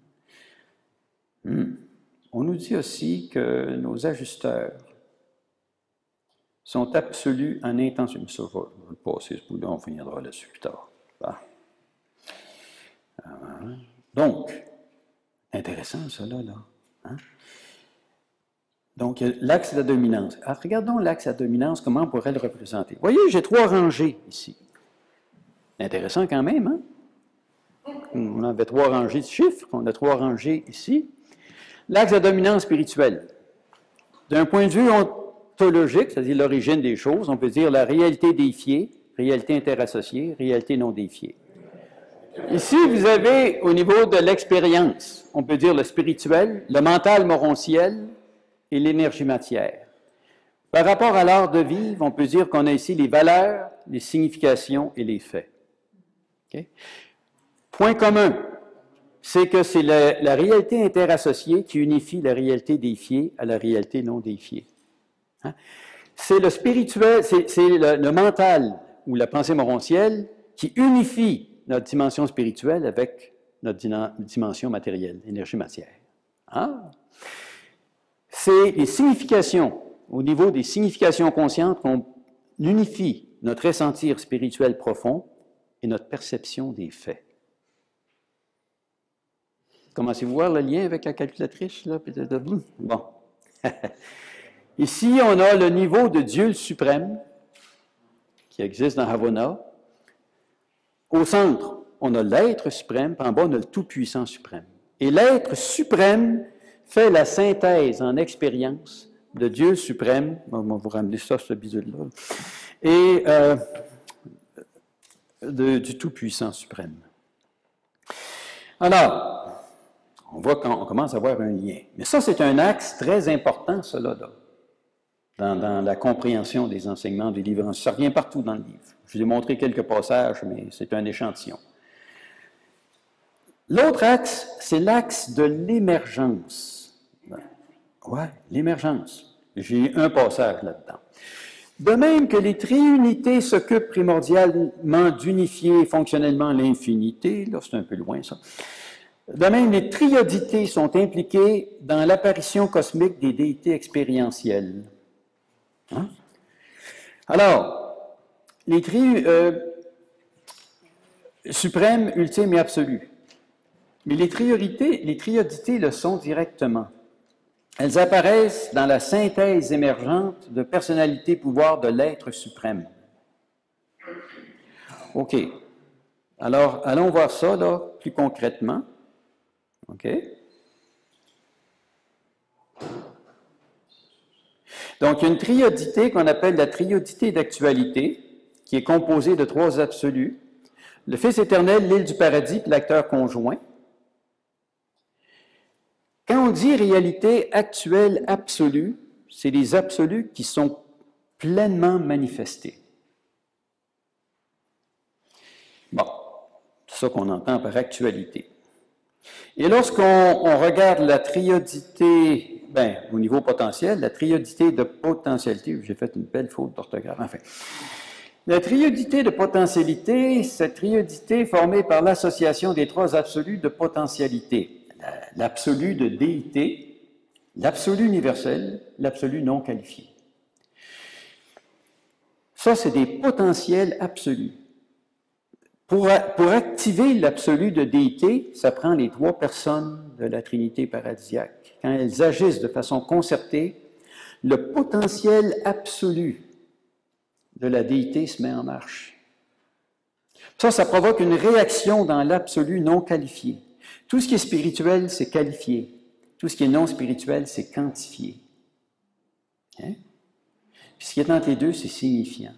On nous dit aussi que nos ajusteurs sont absolus en intention. Ça, je vais le passer ce bout-là, on finira là-dessus plus tard. Ah. Donc, intéressant ça, là. Hein? Donc, l'axe de la dominance. Alors, regardons l'axe de la dominance, comment on pourrait le représenter. Vous voyez, j'ai 3 rangées ici. Intéressant quand même, hein? On avait 3 rangées de chiffres, on a 3 rangées ici. L'axe de dominance spirituelle. D'un point de vue ontologique, c'est-à-dire l'origine des choses, on peut dire la réalité déifiée, réalité interassociée, réalité non déifiée. Ici, vous avez au niveau de l'expérience, on peut dire le spirituel, le mental morontiel et l'énergie matière. Par rapport à l'art de vivre, on peut dire qu'on a ici les valeurs, les significations et les faits. Okay? Point commun, c'est que c'est la réalité interassociée qui unifie la réalité déifiée à la réalité non déifiée. Hein? C'est le spirituel, c'est le mental ou la pensée morontielle qui unifie notre dimension spirituelle avec notre dimension matérielle, énergie-matière. Hein? C'est les significations, au niveau des significations conscientes, qu'on unifie notre ressentir spirituel profond et notre perception des faits. Commencez-vous à voir le lien avec la calculatrice, là? Bon. Ici, on a le niveau de Dieu le suprême, qui existe dans Havana. Au centre, on a l'être suprême, puis en bas, on a le tout-puissant suprême. Et l'être suprême fait la synthèse en expérience de Dieu suprême, on va vous ramener ça, ce bidule-là, et du tout-puissant suprême. Alors, on voit qu'on commence à avoir un lien. Mais ça, c'est un axe très important, cela, là, dans la compréhension des enseignements des livres. Ça revient partout dans le livre. Je vous ai montré quelques passages, mais c'est un échantillon. L'autre axe, c'est l'axe de l'émergence. Oui, l'émergence. J'ai un passage là-dedans. De même que les triunités s'occupent primordialement d'unifier fonctionnellement l'infinité, là c'est un peu loin ça, de même les triodités sont impliquées dans l'apparition cosmique des déités expérientielles. Hein? Alors, les suprêmes, ultimes et absolus. Mais les triodités le sont directement. Elles apparaissent dans la synthèse émergente de personnalité pouvoir de l'être suprême. OK. Alors, allons voir ça, là, plus concrètement. OK. Donc, il y a une triodité qu'on appelle la triodité d'actualité, qui est composée de 3 absolus. Le Fils éternel, l'île du paradis, puis l'acteur conjoint. Quand on dit réalité actuelle absolue, c'est les absolus qui sont pleinement manifestés. Bon, c'est ça qu'on entend par actualité. Et lorsqu'on regarde la triodité, au niveau potentiel, la triodité de potentialité, j'ai fait une belle faute d'orthographe, enfin. La triodité de potentialité, cette triodité est formée par l'association des 3 absolus de potentialité. L'absolu de déité, l'absolu universel, l'absolu non qualifié. Ça, c'est des potentiels absolus. Pour activer l'absolu de déité, ça prend les 3 personnes de la Trinité paradisiaque. Quand elles agissent de façon concertée, le potentiel absolu de la déité se met en marche. Ça provoque une réaction dans l'absolu non qualifié. Tout ce qui est spirituel, c'est qualifié. Tout ce qui est non spirituel, c'est quantifié. Hein? Puis ce qui est entre les deux, c'est signifiant.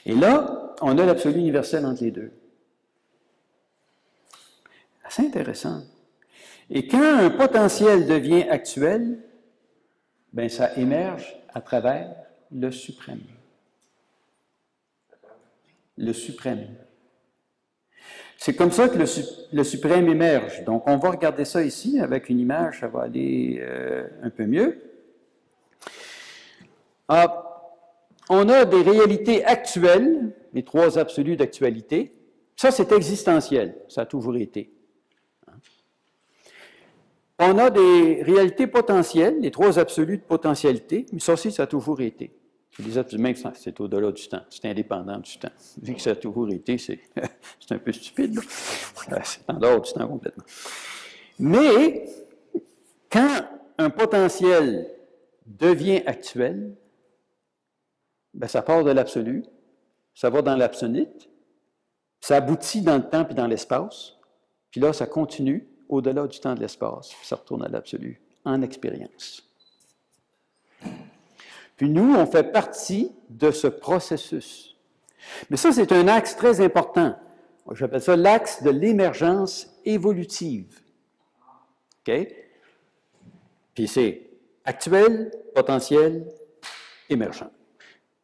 Et là, on a l'absolu universel entre les deux. C'est intéressant. Et quand un potentiel devient actuel, ça émerge à travers le suprême. Le suprême. C'est comme ça que le suprême émerge. Donc, on va regarder ça ici avec une image, ça va aller un peu mieux. On a des réalités actuelles, les 3 absolus d'actualité, Ça, c'est existentiel. Ça a toujours été. On a des réalités potentielles, les trois absolus de potentialité, mais ça aussi, ça a toujours été. Les absolus, même c'est au-delà du temps, c'est indépendant du temps. Vu que ça a toujours été, c'est un peu stupide, là. C'est en dehors du temps complètement. Mais, quand un potentiel devient actuel, ben, ça part de l'absolu, ça va dans l'absonite, ça aboutit dans le temps puis dans l'espace, puis là, ça continue au-delà du temps de l'espace, puis ça retourne à l'absolu, en expérience. Puis nous, on fait partie de ce processus. Mais ça, c'est un axe très important. J'appelle ça l'axe de l'émergence évolutive. OK? Puis c'est actuel, potentiel, émergent.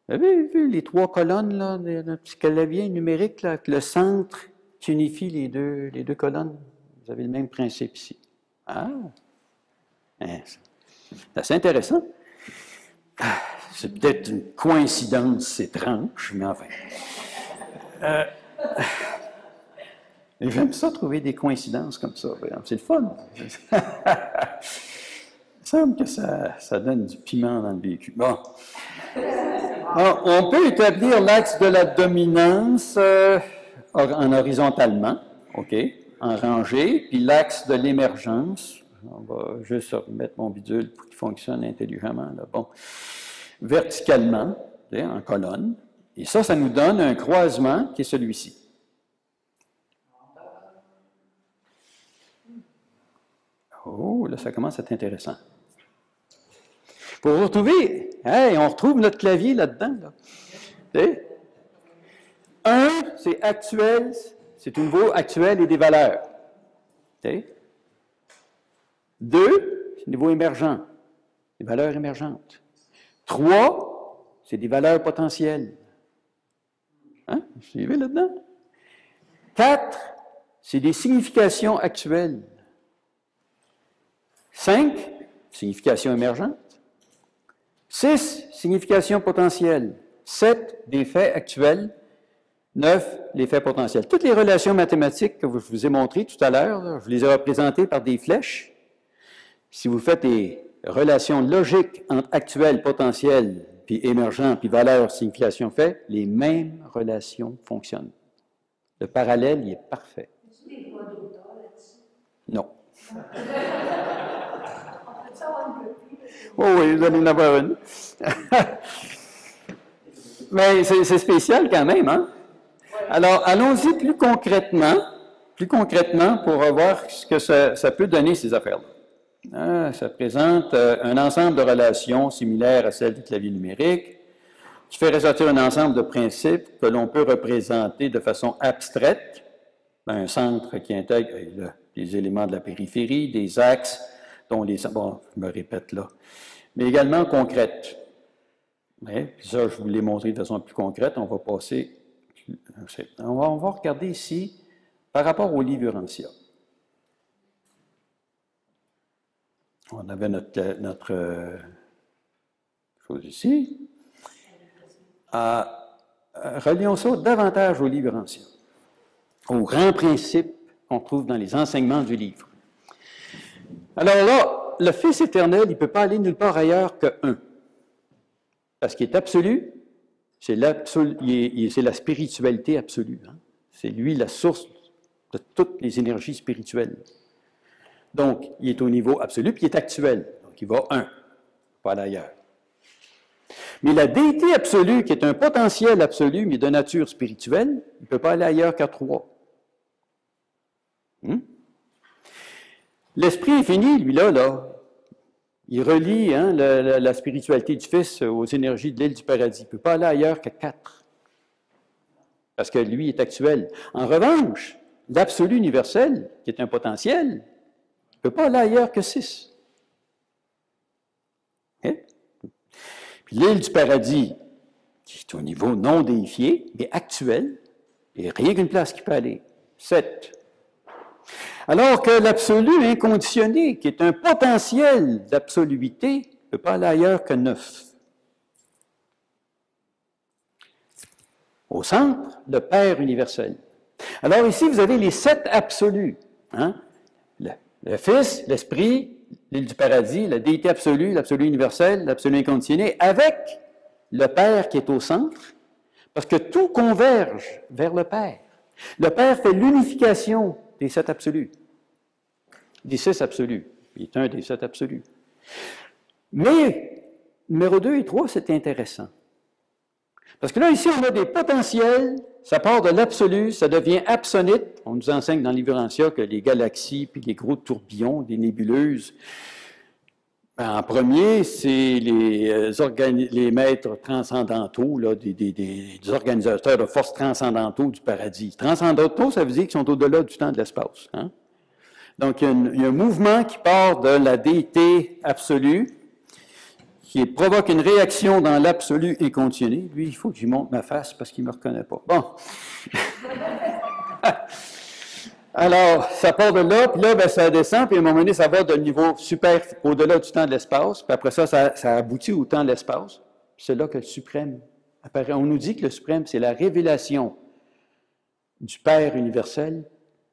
Vous avez vu les trois colonnes, là, de petit clavier numérique, là, avec le centre qui unifie les deux colonnes? Vous avez le même principe ici. Ah! C'est assez intéressant. C'est peut-être une coïncidence étrange, mais enfin. J'aime ça, trouver des coïncidences comme ça. C'est le fun. Il me semble que ça donne du piment dans le vécu. Bon. Alors, on peut établir l'axe de la dominance en horizontalement, OK, en rangée, puis l'axe de l'émergence, on va juste remettre mon bidule pour qu'il fonctionne intelligemment, là. Bon, verticalement, en colonne, et ça nous donne un croisement qui est celui-ci. Oh, là, ça commence à être intéressant. Pour vous retrouver, hey, on retrouve notre clavier là-dedans. Là. 1, c'est actuel, c'est au niveau actuel et des valeurs. 2, c'est au niveau émergent, des valeurs émergentes. 3, c'est des valeurs potentielles. Hein? Vous suivez là-dedans? 4, c'est des significations actuelles. 5, signification émergente. 6, signification potentielle. 7, des faits actuels. 9, les faits potentiels. Toutes les relations mathématiques que je vous ai montrées tout à l'heure, je les ai représentées par des flèches. Si vous faites des relations logiques entre actuel, potentiel, puis émergent, puis valeur, signification, fait, les mêmes relations fonctionnent. Le parallèle, il est parfait. As-tu des droits d'auteur là-dessus? Non. On peut savoir une copie? Oh oui, vous allez en avoir une. Mais c'est spécial quand même, hein? Alors, allons-y plus concrètement pour voir ce que ça peut donner, ces affaires-là. Ça présente un ensemble de relations similaires à celles du clavier numérique, qui fait ressortir un ensemble de principes que l'on peut représenter de façon abstraite, un centre qui intègre les éléments de la périphérie, des axes, dont les... Bon, je me répète là. Mais également concrètes. Puis ça, je vous l'ai montré de façon plus concrète. On va passer... On va regarder ici, par rapport au livre Urantia. On avait notre chose ici. Relions ça davantage au livre Urantia, aux grands principes qu'on trouve dans les enseignements du livre. Alors là, le Fils éternel, il ne peut pas aller nulle part ailleurs que un. Parce qu'il est absolu, c'est la spiritualité absolue. Hein? C'est lui la source de toutes les énergies spirituelles. Donc, il est au niveau absolu, puis il est actuel. Donc, il va un, pas aller ailleurs. Mais la déité absolue, qui est un potentiel absolu, mais de nature spirituelle, il ne peut pas aller ailleurs qu'à 3. L'Esprit infini, lui, là, il relie la spiritualité du Fils aux énergies de l'île du paradis. Il ne peut pas aller ailleurs qu'à 4. Parce que lui est actuel. En revanche, l'absolu universel, qui est un potentiel, il ne peut pas aller ailleurs que 6. Okay? Puis l'île du paradis, qui est au niveau non déifié, mais actuel, et rien qu'une place qui peut aller. 7. Alors que l'absolu inconditionné, qui est un potentiel d'absoluité, ne peut pas aller ailleurs que 9. Au centre, le Père universel. Alors ici, vous avez les 7 absolus. Hein? Le Fils, l'Esprit, l'île du paradis, la déité absolue, l'absolu universel, l'absolu inconditionné, avec le Père qui est au centre, parce que tout converge vers le Père. Le Père fait l'unification des 7 absolus, des 6 absolus. Il est un des 7 absolus. Mais, numéro 2 et 3, c'est intéressant. Parce que là, ici, on a des potentiels, ça part de l'absolu, ça devient absonite. On nous enseigne dans l'Iverantia que les galaxies, puis les gros tourbillons, des nébuleuses, en premier, c'est les maîtres transcendantaux, là, des organisateurs de forces transcendantaux du paradis. Transcendantaux, ça veut dire qu'ils sont au-delà du temps et de l'espace. Hein? Donc, il y a un mouvement qui part de la déité absolue, qui provoque une réaction dans l'absolu inconditionné. Lui, il faut que j'y montre ma face parce qu'il ne me reconnaît pas. Bon. Alors, ça part de là, puis là, ben, ça descend, puis à un moment donné, ça va de niveau super au-delà du temps et de l'espace, puis après ça, ça aboutit au temps et l'espace. C'est là que le suprême apparaît. On nous dit que le suprême, c'est la révélation du Père universel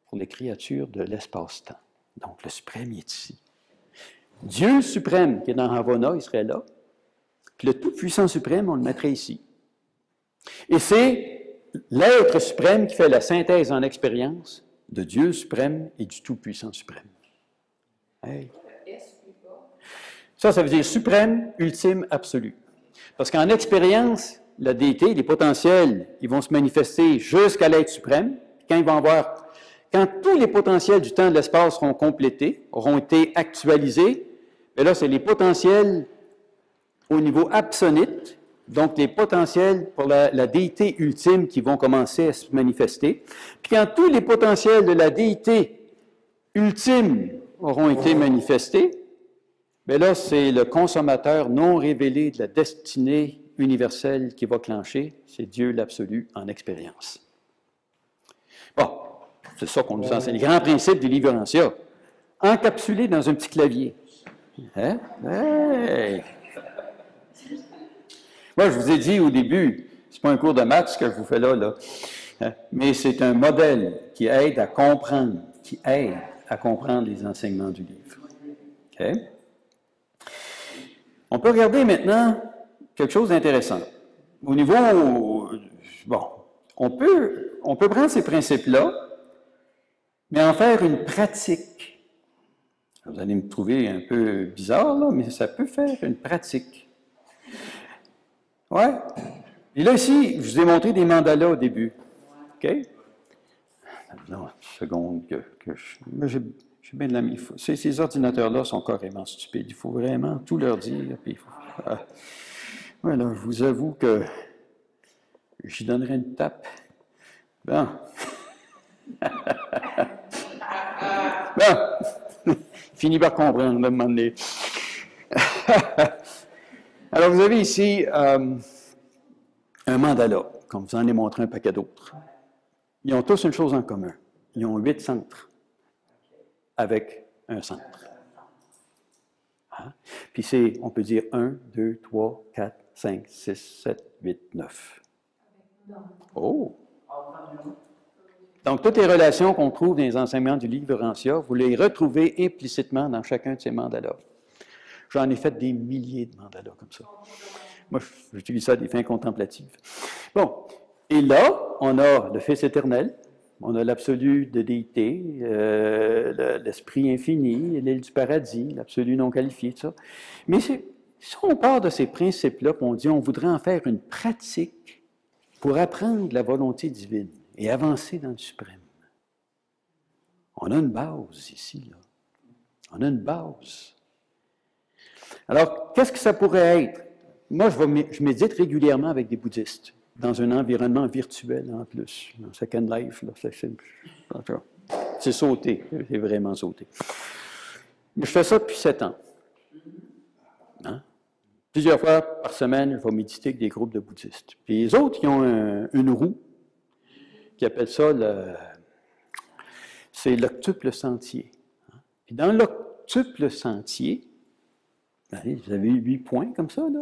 pour les créatures de l'espace-temps. Donc, le suprême, il est ici. Dieu suprême, qui est dans Havana, il serait là. Puis le tout-puissant suprême, on le mettrait ici. Et c'est l'être suprême qui fait la synthèse en expérience de Dieu suprême et du tout-puissant suprême. Hey. Ça veut dire suprême, ultime, absolu. Parce qu'en expérience, la déité, les potentiels, ils vont se manifester jusqu'à l'être suprême. Quand tous les potentiels du temps et de l'espace seront complétés, auront été actualisés, et là, c'est les potentiels au niveau absonite, donc les potentiels pour la déité ultime qui vont commencer à se manifester. Puis quand tous les potentiels de la déité ultime auront été manifestés, bien là, c'est le consommateur non révélé de la destinée universelle qui va clencher, c'est Dieu l'absolu en expérience. Bon, c'est ça qu'on nous enseigne. Les grands principes de l'Iverantia, encapsulés dans un petit clavier. Hein? Hey! Moi, je vous ai dit au début, c'est pas un cours de maths ce que je vous fais là. Mais c'est un modèle qui aide à comprendre les enseignements du livre. Okay? On peut regarder maintenant quelque chose d'intéressant. Au niveau, bon, on peut prendre ces principes-là, mais en faire une pratique. Vous allez me trouver un peu bizarre, là, mais ça peut faire une pratique. Ouais. Et là, ici, je vous ai montré des mandalas au début. OK? Non, une seconde j'ai bien de la mis. Ces ordinateurs-là sont carrément stupides. Il faut vraiment tout leur dire. Puis voilà, je vous avoue que j'y donnerai une tape. Bon. Bon. Fini par comprendre, à un moment donné. Alors, vous avez ici un mandala, comme vous en ai montré un paquet d'autres. Ils ont tous une chose en commun. Ils ont 8 centres avec un centre. Hein? Puis c'est, on peut dire 1, 2, 3, 4, 5, 6, 7, 8, 9. Oh! Donc, toutes les relations qu'on trouve dans les enseignements du livre Urantia, vous les retrouvez implicitement dans chacun de ces mandalas. J'en ai fait des milliers de mandalas comme ça. Moi, j'utilise ça à des fins contemplatives. Bon, et là, on a le Fils éternel, on a l'absolu de déité, l'esprit infini, l'île du paradis, l'absolu non qualifié, tout ça. Mais si on part de ces principes-là, puis on dit on voudrait en faire une pratique pour apprendre la volonté divine et avancer dans le suprême. On a une base ici, là. On a une base. Alors, qu'est-ce que ça pourrait être? Moi, je médite régulièrement avec des bouddhistes, dans un environnement virtuel en plus, dans Second Life. C'est sauté, c'est vraiment sauté. Mais je fais ça depuis 7 ans. Hein? Plusieurs fois par semaine, je vais méditer avec des groupes de bouddhistes. Puis les autres, ils ont une roue, qui appelle ça c'est l'octuple sentier. Puis dans l'octuple sentier, vous avez 8 points comme ça, là.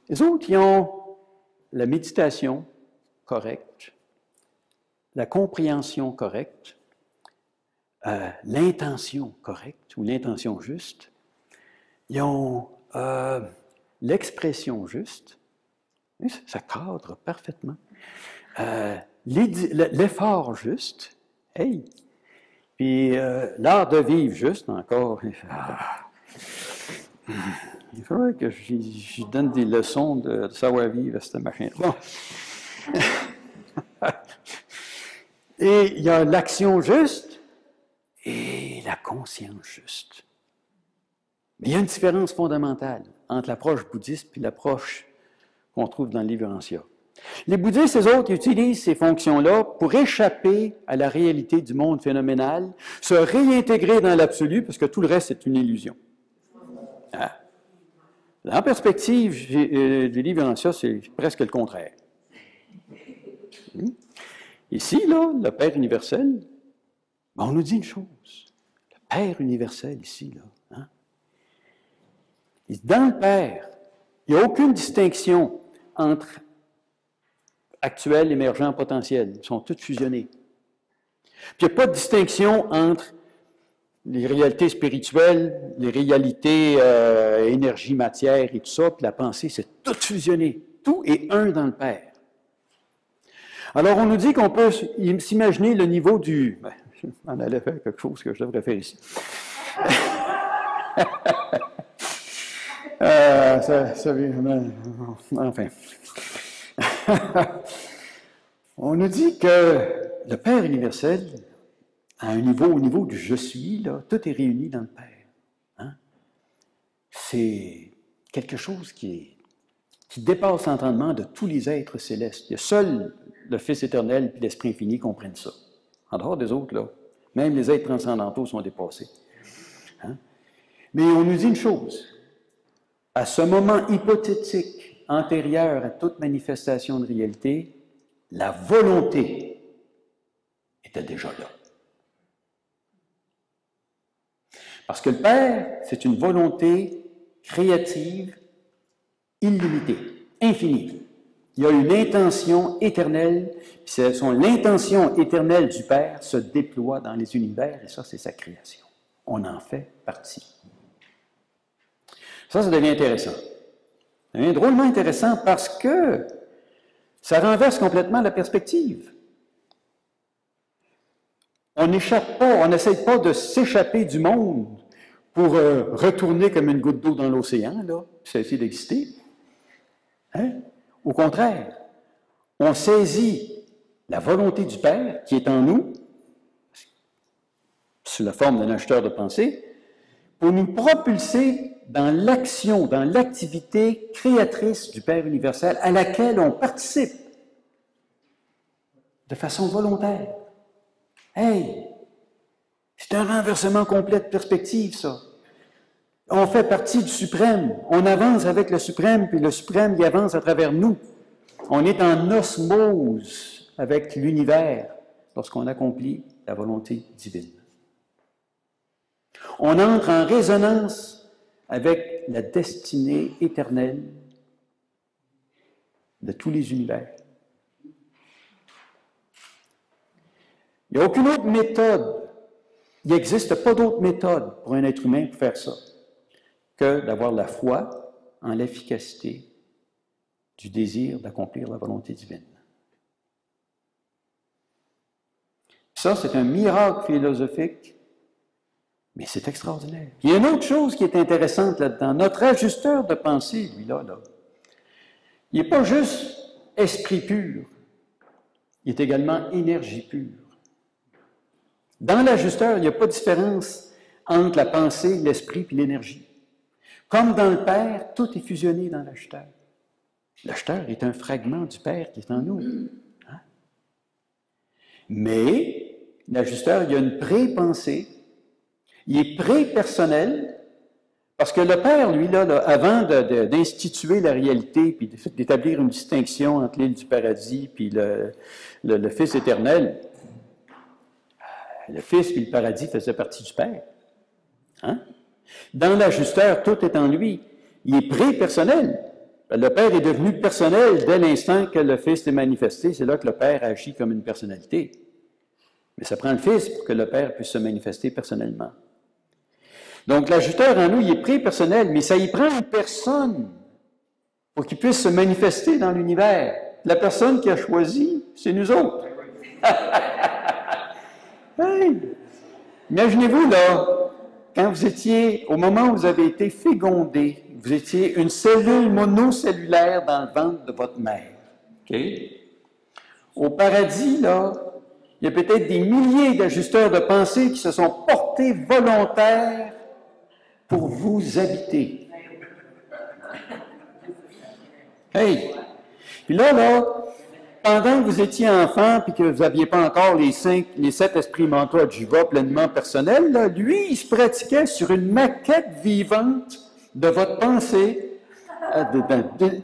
Les autres, ils ont la méditation correcte, la compréhension correcte, l'intention correcte ou l'intention juste, ils ont l'expression juste, ça cadre parfaitement, l'effort juste, hey, puis l'art de vivre juste encore. Il faudrait que je donne des leçons de savoir-vivre à cette machine. Bon. Et il y a l'action juste et la conscience juste. Mais il y a une différence fondamentale entre l'approche bouddhiste et l'approche qu'on trouve dans le livre Ancia. Les bouddhistes, eux autres, utilisent ces fonctions-là pour échapper à la réalité du monde phénoménal, se réintégrer dans l'absolu, parce que tout le reste est une illusion. Ah. En perspective du livre Ancia, c'est presque le contraire. Ici, là, le Père universel, ben, on nous dit une chose. Le Père universel, ici, là, hein? Dans le Père, il n'y a aucune distinction entre actuel, émergent, potentiel. Ils sont tous fusionnés. Puis il n'y a pas de distinction entre les réalités spirituelles, les réalités énergie, matière et tout ça, puis la pensée, c'est tout fusionné. Tout est un dans le Père. Alors, on nous dit qu'on peut s'imaginer le niveau du... Ben, je m'en allais faire quelque chose que je devrais faire ici. Enfin. On nous dit que le Père universel, à un niveau, au niveau du « je suis », là, tout est réuni dans le Père. Hein? C'est quelque chose qui dépasse l'entendement de tous les êtres célestes. Il y a seul le Fils éternel et l'Esprit infini qui comprennent ça. En dehors des autres, là, même les êtres transcendantaux sont dépassés. Hein? Mais on nous dit une chose. À ce moment hypothétique, antérieur à toute manifestation de réalité, la volonté était déjà là. Parce que le Père, c'est une volonté créative, illimitée, infinie. Il y a une intention éternelle, puis l'intention éternelle du Père se déploie dans les univers, et ça, c'est sa création. On en fait partie. Ça devient intéressant. Ça devient drôlement intéressant parce que ça renverse complètement la perspective. On n'échappe pas, on n'essaie pas de s'échapper du monde pour retourner comme une goutte d'eau dans l'océan, là, puis essayer d'exister. Hein? Au contraire, on saisit la volonté du Père qui est en nous, sous la forme d'un acheteur de pensée, pour nous propulser dans l'action, dans l'activité créatrice du Père universel à laquelle on participe de façon volontaire. Hey! C'est un renversement complet de perspective, ça. On fait partie du Suprême. On avance avec le Suprême, puis le Suprême, il avance à travers nous. On est en osmose avec l'univers lorsqu'on accomplit la volonté divine. On entre en résonance avec la destinée éternelle de tous les univers. Il n'y a aucune autre méthode, il n'existe pas d'autre méthode pour un être humain pour faire ça que d'avoir la foi en l'efficacité du désir d'accomplir la volonté divine. Ça, c'est un miracle philosophique, mais c'est extraordinaire. Il y a une autre chose qui est intéressante là-dedans. Notre ajusteur de pensée, lui-là, il n'est pas juste esprit pur, il est également énergie pure. Dans l'ajusteur, il n'y a pas de différence entre la pensée, l'esprit et l'énergie. Comme dans le Père, tout est fusionné dans l'ajusteur. L'ajusteur est un fragment du Père qui est en nous. Hein? Mais l'ajusteur, il y a une pré-pensée, il est pré-personnel, parce que le Père, lui, là, avant d'instituer la réalité, puis d'établir une distinction entre l'île du paradis puis le Fils éternel, le Fils et le paradis faisaient partie du Père. Hein? Dans l'ajusteur, tout est en lui. Il est pré-personnel. Le Père est devenu personnel dès l'instant que le Fils est manifesté. C'est là que le Père agit comme une personnalité. Mais ça prend le Fils pour que le Père puisse se manifester personnellement. Donc, l'ajusteur en nous, il est pré-personnel, mais ça y prend une personne pour qu'il puisse se manifester dans l'univers. La personne qui a choisi, c'est nous autres. Hey! Imaginez-vous, là, quand vous étiez, au moment où vous avez été fécondé, vous étiez une cellule monocellulaire dans le ventre de votre mère. OK? Au paradis, là, il y a peut-être des milliers d'ajusteurs de pensée qui se sont portés volontaires pour vous habiter. Hey! Puis là, pendant que vous étiez enfant et que vous n'aviez pas encore les 7 esprits mentaux de Jiva pleinement personnels, là, lui, il se pratiquait sur une maquette vivante de votre pensée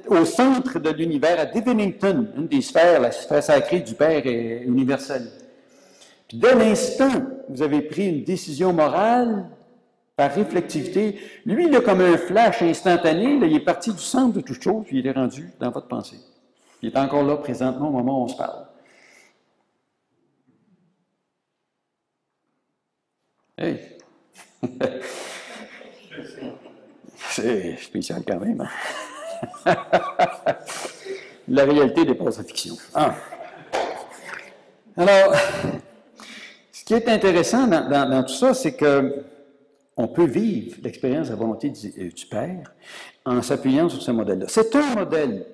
au centre de l'univers, à Divinington, une des sphères, la sphère sacrée du Père universel. Puis dès l'instant où vous avez pris une décision morale, par réflexivité, lui, il a comme un flash instantané, là, il est parti du centre de toute chose, puis il est rendu dans votre pensée. Il est encore là présentement au moment où on se parle. Hey! C'est spécial quand même. Hein? La réalité dépasse la fiction. Ah. Alors, ce qui est intéressant dans tout ça, c'est que on peut vivre l'expérience de la volonté du Père en s'appuyant sur ce modèle-là. C'est un modèle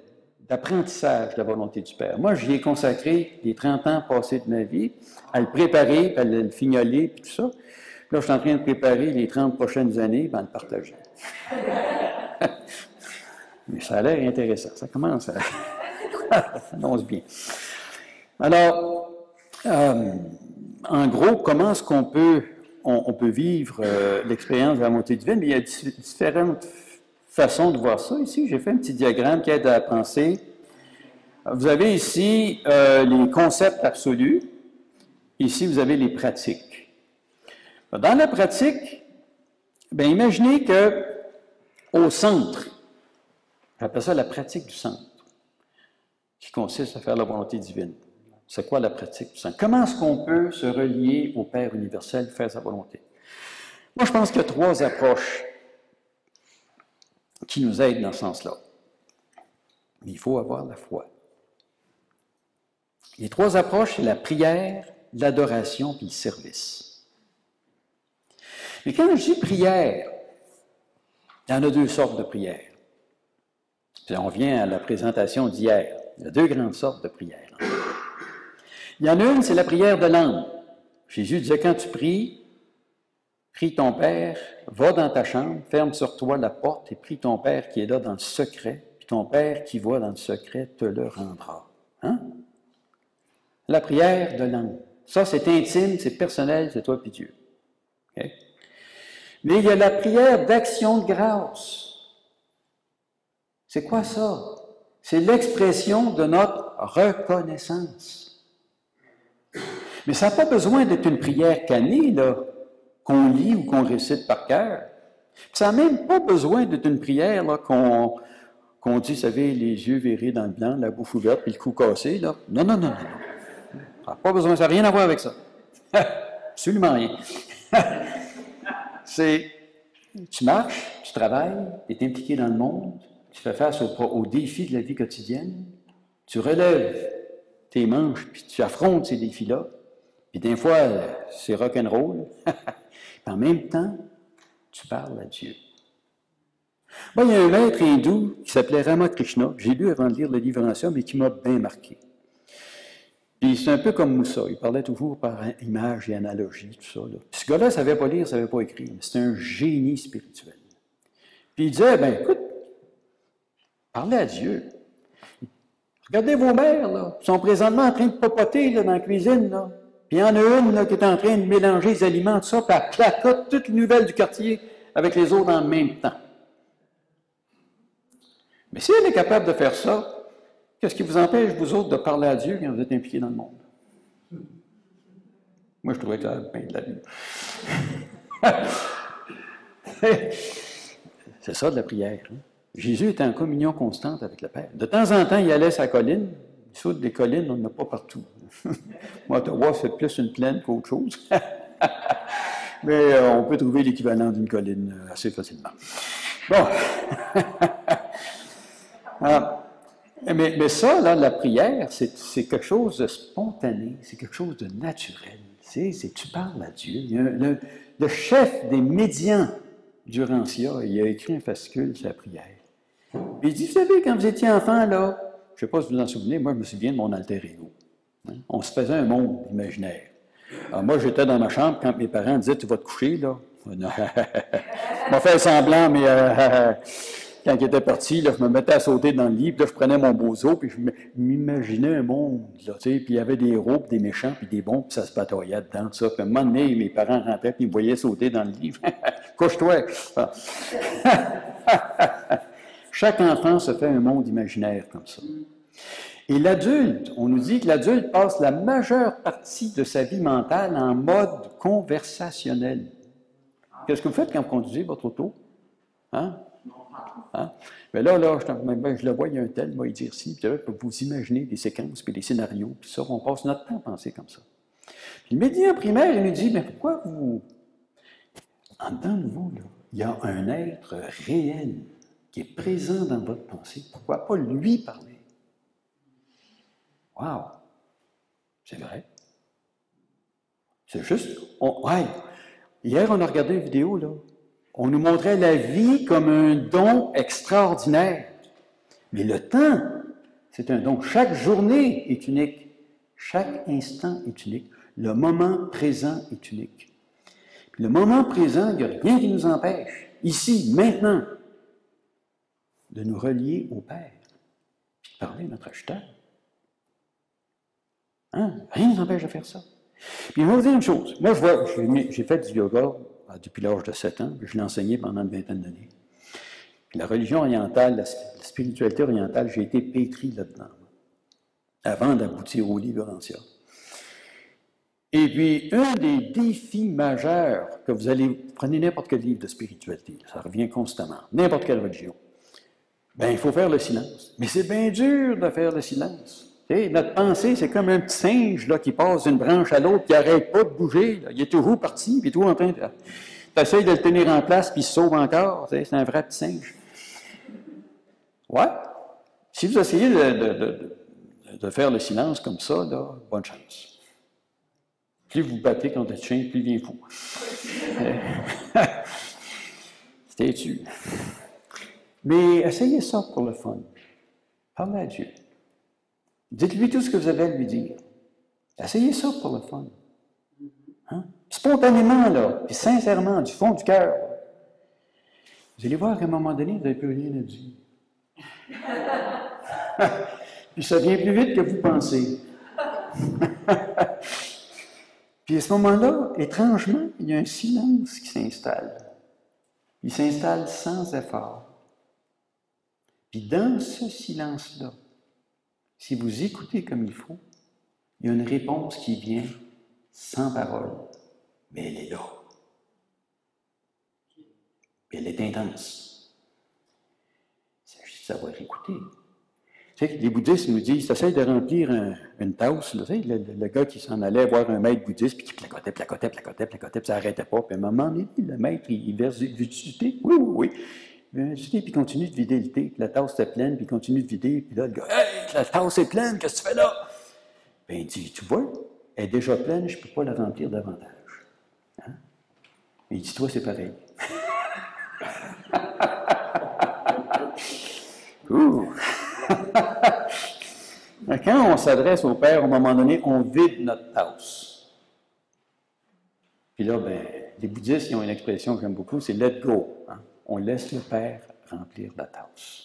d'apprentissage de la volonté du Père. Moi, j'y ai consacré les 30 ans passés de ma vie à le préparer, à le fignoler, puis tout ça. Là, je suis en train de préparer les 30 prochaines années, à le partager. Mais ça a l'air intéressant. Ça commence à... ça annonce bien. Alors, en gros, comment est-ce qu'on peut... On peut vivre l'expérience de la volonté divine, mais il y a différentes façons de voir ça. Ici, j'ai fait un petit diagramme qui aide à penser. Vous avez ici les concepts absolus. Ici, vous avez les pratiques. Dans la pratique, bien, imaginez qu'au centre, j'appelle ça la pratique du centre, qui consiste à faire la volonté divine. C'est quoi la pratique du centre? Comment est-ce qu'on peut se relier au Père universel, faire sa volonté? Moi, je pense qu'il y a 3 approches qui nous aident dans ce sens-là. Mais il faut avoir la foi. Les 3 approches, c'est la prière, l'adoration puis le service. Mais quand je dis prière, il y en a 2 sortes de prières. Puis on vient à la présentation d'hier. Il y a 2 grandes sortes de prières. Il y en a une, c'est la prière de l'âme. Jésus disait, quand tu pries, prie ton Père, va dans ta chambre, ferme sur toi la porte et prie ton Père qui est là dans le secret, puis ton Père qui voit dans le secret te le rendra. Hein? La prière de l'âme. Ça, c'est intime, c'est personnel, c'est toi et Dieu. Okay? Mais il y a la prière d'action de grâce. C'est quoi ça? C'est l'expression de notre reconnaissance. Mais ça n'a pas besoin d'être une prière canée, là, qu'on lit ou qu'on récite par cœur. Ça n'a même pas besoin d'être une prière là, qu'on dit, vous savez, les yeux virés dans le blanc, la bouche ouverte, puis le cou cassé. Là. Non. Ça n'a pas besoin, ça n'a rien à voir avec ça. Absolument rien. C'est, tu marches, tu travailles, tu es impliqué dans le monde, tu fais face aux défis de la vie quotidienne, tu relèves tes manches, puis tu affrontes ces défis-là. Puis des fois, c'est rock'n'roll. En même temps, tu parles à Dieu. Moi, il y a un maître hindou qui s'appelait Ramakrishna, que j'ai lu avant de lire le livre ancien, mais qui m'a bien marqué. Puis c'est un peu comme Moussa, il parlait toujours par images et analogies, tout ça. Là. Puis ce gars-là ne savait pas lire, ne savait pas écrire, mais c'était un génie spirituel. Puis il disait, ben écoute, parlez à Dieu. Regardez vos mères, là, ils sont présentement en train de papoter là, dans la cuisine, là. Puis il y en a une là, qui est en train de mélanger les aliments, tout ça, puis elle placote toutes les nouvelles du quartier avec les autres en même temps. Mais si elle est capable de faire ça, qu'est-ce qui vous empêche, vous autres, de parler à Dieu quand vous êtes impliqués dans le monde? Moi, je trouvais que ça avait bien de la vie. C'est ça de la prière. Hein? Jésus était en communion constante avec le Père. De temps en temps, il allait à sa colline, Ici, des collines, on n'en a pas partout. Moi, Ottawa, c'est plus une plaine qu'autre chose. Mais on peut trouver l'équivalent d'une colline assez facilement. Bon. Mais ça, là, la prière, c'est quelque chose de spontané, c'est quelque chose de naturel. Tu parles à Dieu. Le chef des médians du Rancia, il a écrit un fascicule sur la prière. Puis il dit, vous savez, quand vous étiez enfant, là, je ne sais pas si vous vous en souvenez, moi, je me souviens de mon alter ego. Hein? On se faisait un monde imaginaire. Alors, moi, j'étais dans ma chambre quand mes parents disaient, tu vas te coucher, là. Je m'a fait semblant, mais quand ils étaient partis, là, je me mettais à sauter dans le lit, puis là, je prenais mon bozo, puis je m'imaginais un monde, là, tu sais, puis il y avait des héros, puis des méchants, puis des bons, puis ça se bataillait dedans, tout ça. Puis à un moment donné, mes parents rentraient, puis ils me voyaient sauter dans le lit. Couche-toi! Chaque enfant se fait un monde imaginaire comme ça. Et l'adulte, on nous dit que l'adulte passe la majeure partie de sa vie mentale en mode conversationnel. Qu'est-ce que vous faites quand vous conduisez votre auto? Hein? Hein? Mais là, je le vois, il y a un tel, il va y dire ci, puis là, vous imaginez des séquences, puis des scénarios, puis ça, on passe notre temps à penser comme ça. Puis le médian primaire, il nous dit, mais pourquoi vous... En dedans de vous, là, il y a un être réel qui est présent dans votre pensée. Pourquoi pas lui parler? Wow! C'est vrai. C'est juste... Hier, on a regardé une vidéo, là. On nous montrait la vie comme un don extraordinaire. Mais le temps, c'est un don. Chaque journée est unique. Chaque instant est unique. Le moment présent est unique. Puis le moment présent, il n'y a rien qui nous empêche, ici, maintenant, de nous relier au Père, puis de parler à notre acheteur. Hein? Rien ne nous empêche de faire ça. Puis je vais vous dire une chose. Moi, j'ai fait du yoga depuis l'âge de 7 ans, puis je l'ai enseigné pendant une vingtaine d'années. Puis la religion orientale, la spiritualité orientale, j'ai été pétri là-dedans, avant d'aboutir au livre Rancia. Et puis, un des défis majeurs que vous prenez n'importe quel livre de spiritualité, ça revient constamment, n'importe quelle religion, bien, il faut faire le silence. Mais c'est bien dur de faire le silence. T'sais, notre pensée, c'est comme un petit singe là, qui passe d'une branche à l'autre, qui n'arrête pas de bouger. Là. Il est toujours parti, puis tout en train de... Tu essaies de le tenir en place, puis il se sauve encore. C'est un vrai petit singe. Ouais. Si vous essayez de faire le silence comme ça, là, bonne chance. Plus vous battez contre le chien, plus il devient fou. C'est têtu. Mais essayez ça pour le fun. Parlez à Dieu. Dites-lui tout ce que vous avez à lui dire. Essayez ça pour le fun. Hein? Spontanément, là, puis sincèrement, du fond du cœur. Vous allez voir qu'à un moment donné, vous n'avez plus rien à dire. Puis ça vient plus vite que vous pensez. Puis à ce moment-là, étrangement, il y a un silence qui s'installe. Il s'installe sans effort. Puis dans ce silence-là, si vous écoutez comme il faut, il y a une réponse qui vient sans parole, mais elle est là. Et elle est intense. Il s'agit de savoir écouter. Tu sais, les bouddhistes nous disent, tu essaies de remplir une tasse, là, tu sais, le gars qui s'en allait voir un maître bouddhiste, puis qui placotait, puis ça n'arrêtait pas, puis à un moment donné, le maître, il verse du thé, oui. Puis il continue de vider le thé, puis la tasse est pleine, puis il continue de vider, puis là, le gars, « Hey, la tasse est pleine, qu'est-ce que tu fais là? » Bien, il dit, « Tu vois, elle est déjà pleine, je ne peux pas la remplir davantage. Hein? » Il dit, « Toi, c'est pareil. » Quand on s'adresse au Père, à un moment donné, on vide notre tasse. Puis là, ben, les bouddhistes, ils ont une expression que j'aime beaucoup, c'est « let go hein? ». On laisse le Père remplir la tasse.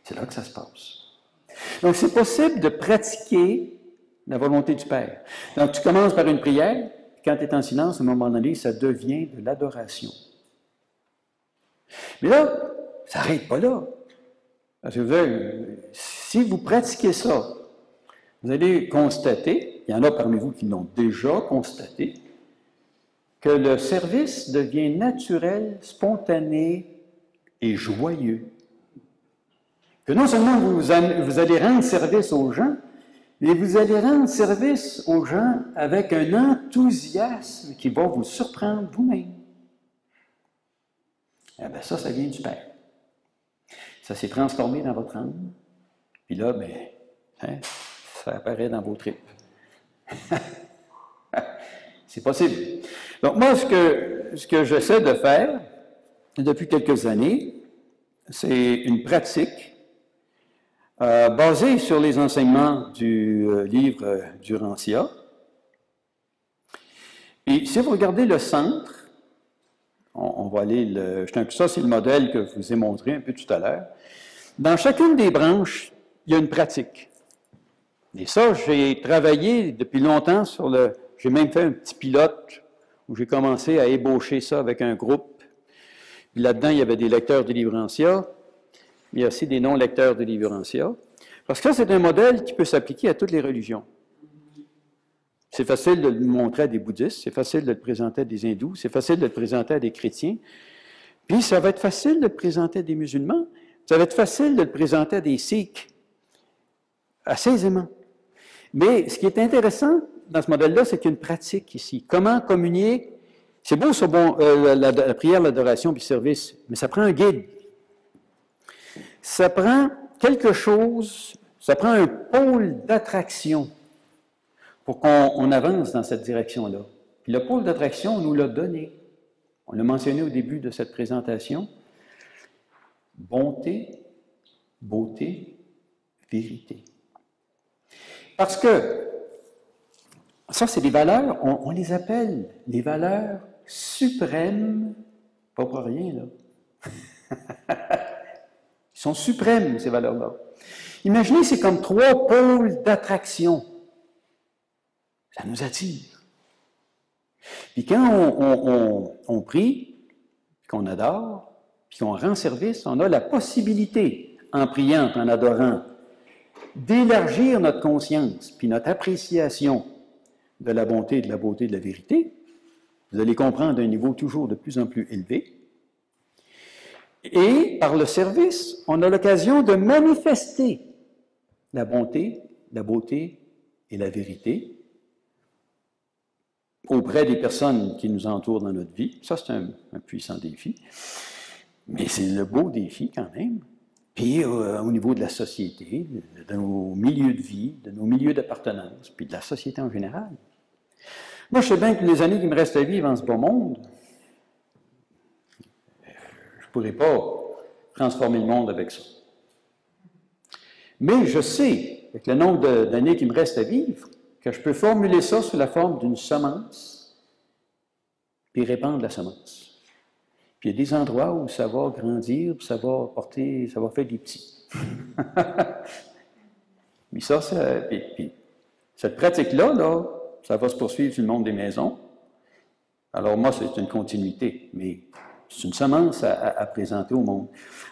C'est là que ça se passe. Donc, c'est possible de pratiquer la volonté du Père. Donc, tu commences par une prière, puis quand tu es en silence, à un moment donné, ça devient de l'adoration. Mais là, ça n'arrête pas là. Parce que si vous pratiquez ça, vous allez constater, il y en a parmi vous qui l'ont déjà constaté, que le service devient naturel, spontané et joyeux. Que non seulement vous allez rendre service aux gens, mais vous allez rendre service aux gens avec un enthousiasme qui va vous surprendre vous-même. Eh bien, ça vient du Père. Ça s'est transformé dans votre âme. Puis là, bien, hein, ça apparaît dans vos tripes. C'est possible. Donc moi, ce que j'essaie de faire depuis quelques années, c'est une pratique basée sur les enseignements du livre d'Urantia. Et si vous regardez le centre, on va aller, ça c'est le modèle que je vous ai montré un peu tout à l'heure. Dans chacune des branches, il y a une pratique. Et ça, j'ai travaillé depuis longtemps sur j'ai même fait un petit pilote où j'ai commencé à ébaucher ça avec un groupe. Puis là-dedans, il y avait des lecteurs de Livrancia, mais il y a aussi des non-lecteurs de Livrancia. Parce que ça, c'est un modèle qui peut s'appliquer à toutes les religions. C'est facile de le montrer à des bouddhistes, c'est facile de le présenter à des hindous, c'est facile de le présenter à des chrétiens. Puis ça va être facile de le présenter à des musulmans, ça va être facile de le présenter à des sikhs, assez aisément. Mais ce qui est intéressant dans ce modèle-là, c'est qu'il y a une pratique ici. Comment communier? C'est beau, ça, la prière, l'adoration puis le service, mais ça prend un guide. Ça prend quelque chose, ça prend un pôle d'attraction pour qu'on avance dans cette direction-là. Puis le pôle d'attraction, on nous l'a donné. On l'a mentionné au début de cette présentation. Bonté, beauté, vérité. Parce que ça, c'est des valeurs, on les appelle les valeurs suprêmes, pas pour rien, là. Ils sont suprêmes, ces valeurs-là. Imaginez, c'est comme 3 pôles d'attraction. Ça nous attire. Puis quand on prie, qu'on adore, puis qu'on rend service, on a la possibilité, en priant, en adorant, d'élargir notre conscience, puis notre appréciation de la bonté, de la beauté, de la vérité. Vous allez comprendre d'un niveau toujours de plus en plus élevé. Et par le service, on a l'occasion de manifester la bonté, la beauté et la vérité auprès des personnes qui nous entourent dans notre vie. Ça, c'est un puissant défi. Mais c'est le beau défi quand même. Puis au niveau de la société, de nos milieux de vie, de nos milieux d'appartenance, puis de la société en général. Moi, je sais bien que les années qui me restent à vivre en ce beau monde, je ne pourrais pas transformer le monde avec ça. Mais je sais, avec le nombre d'années qui me restent à vivre, que je peux formuler ça sous la forme d'une semence, puis répandre la semence. Puis il y a des endroits où ça va grandir, puis ça va porter, ça va faire des petits. Mais ça puis cette pratique-là, ça va se poursuivre sur le monde des maisons. Alors moi, c'est une continuité, mais c'est une semence à présenter au monde.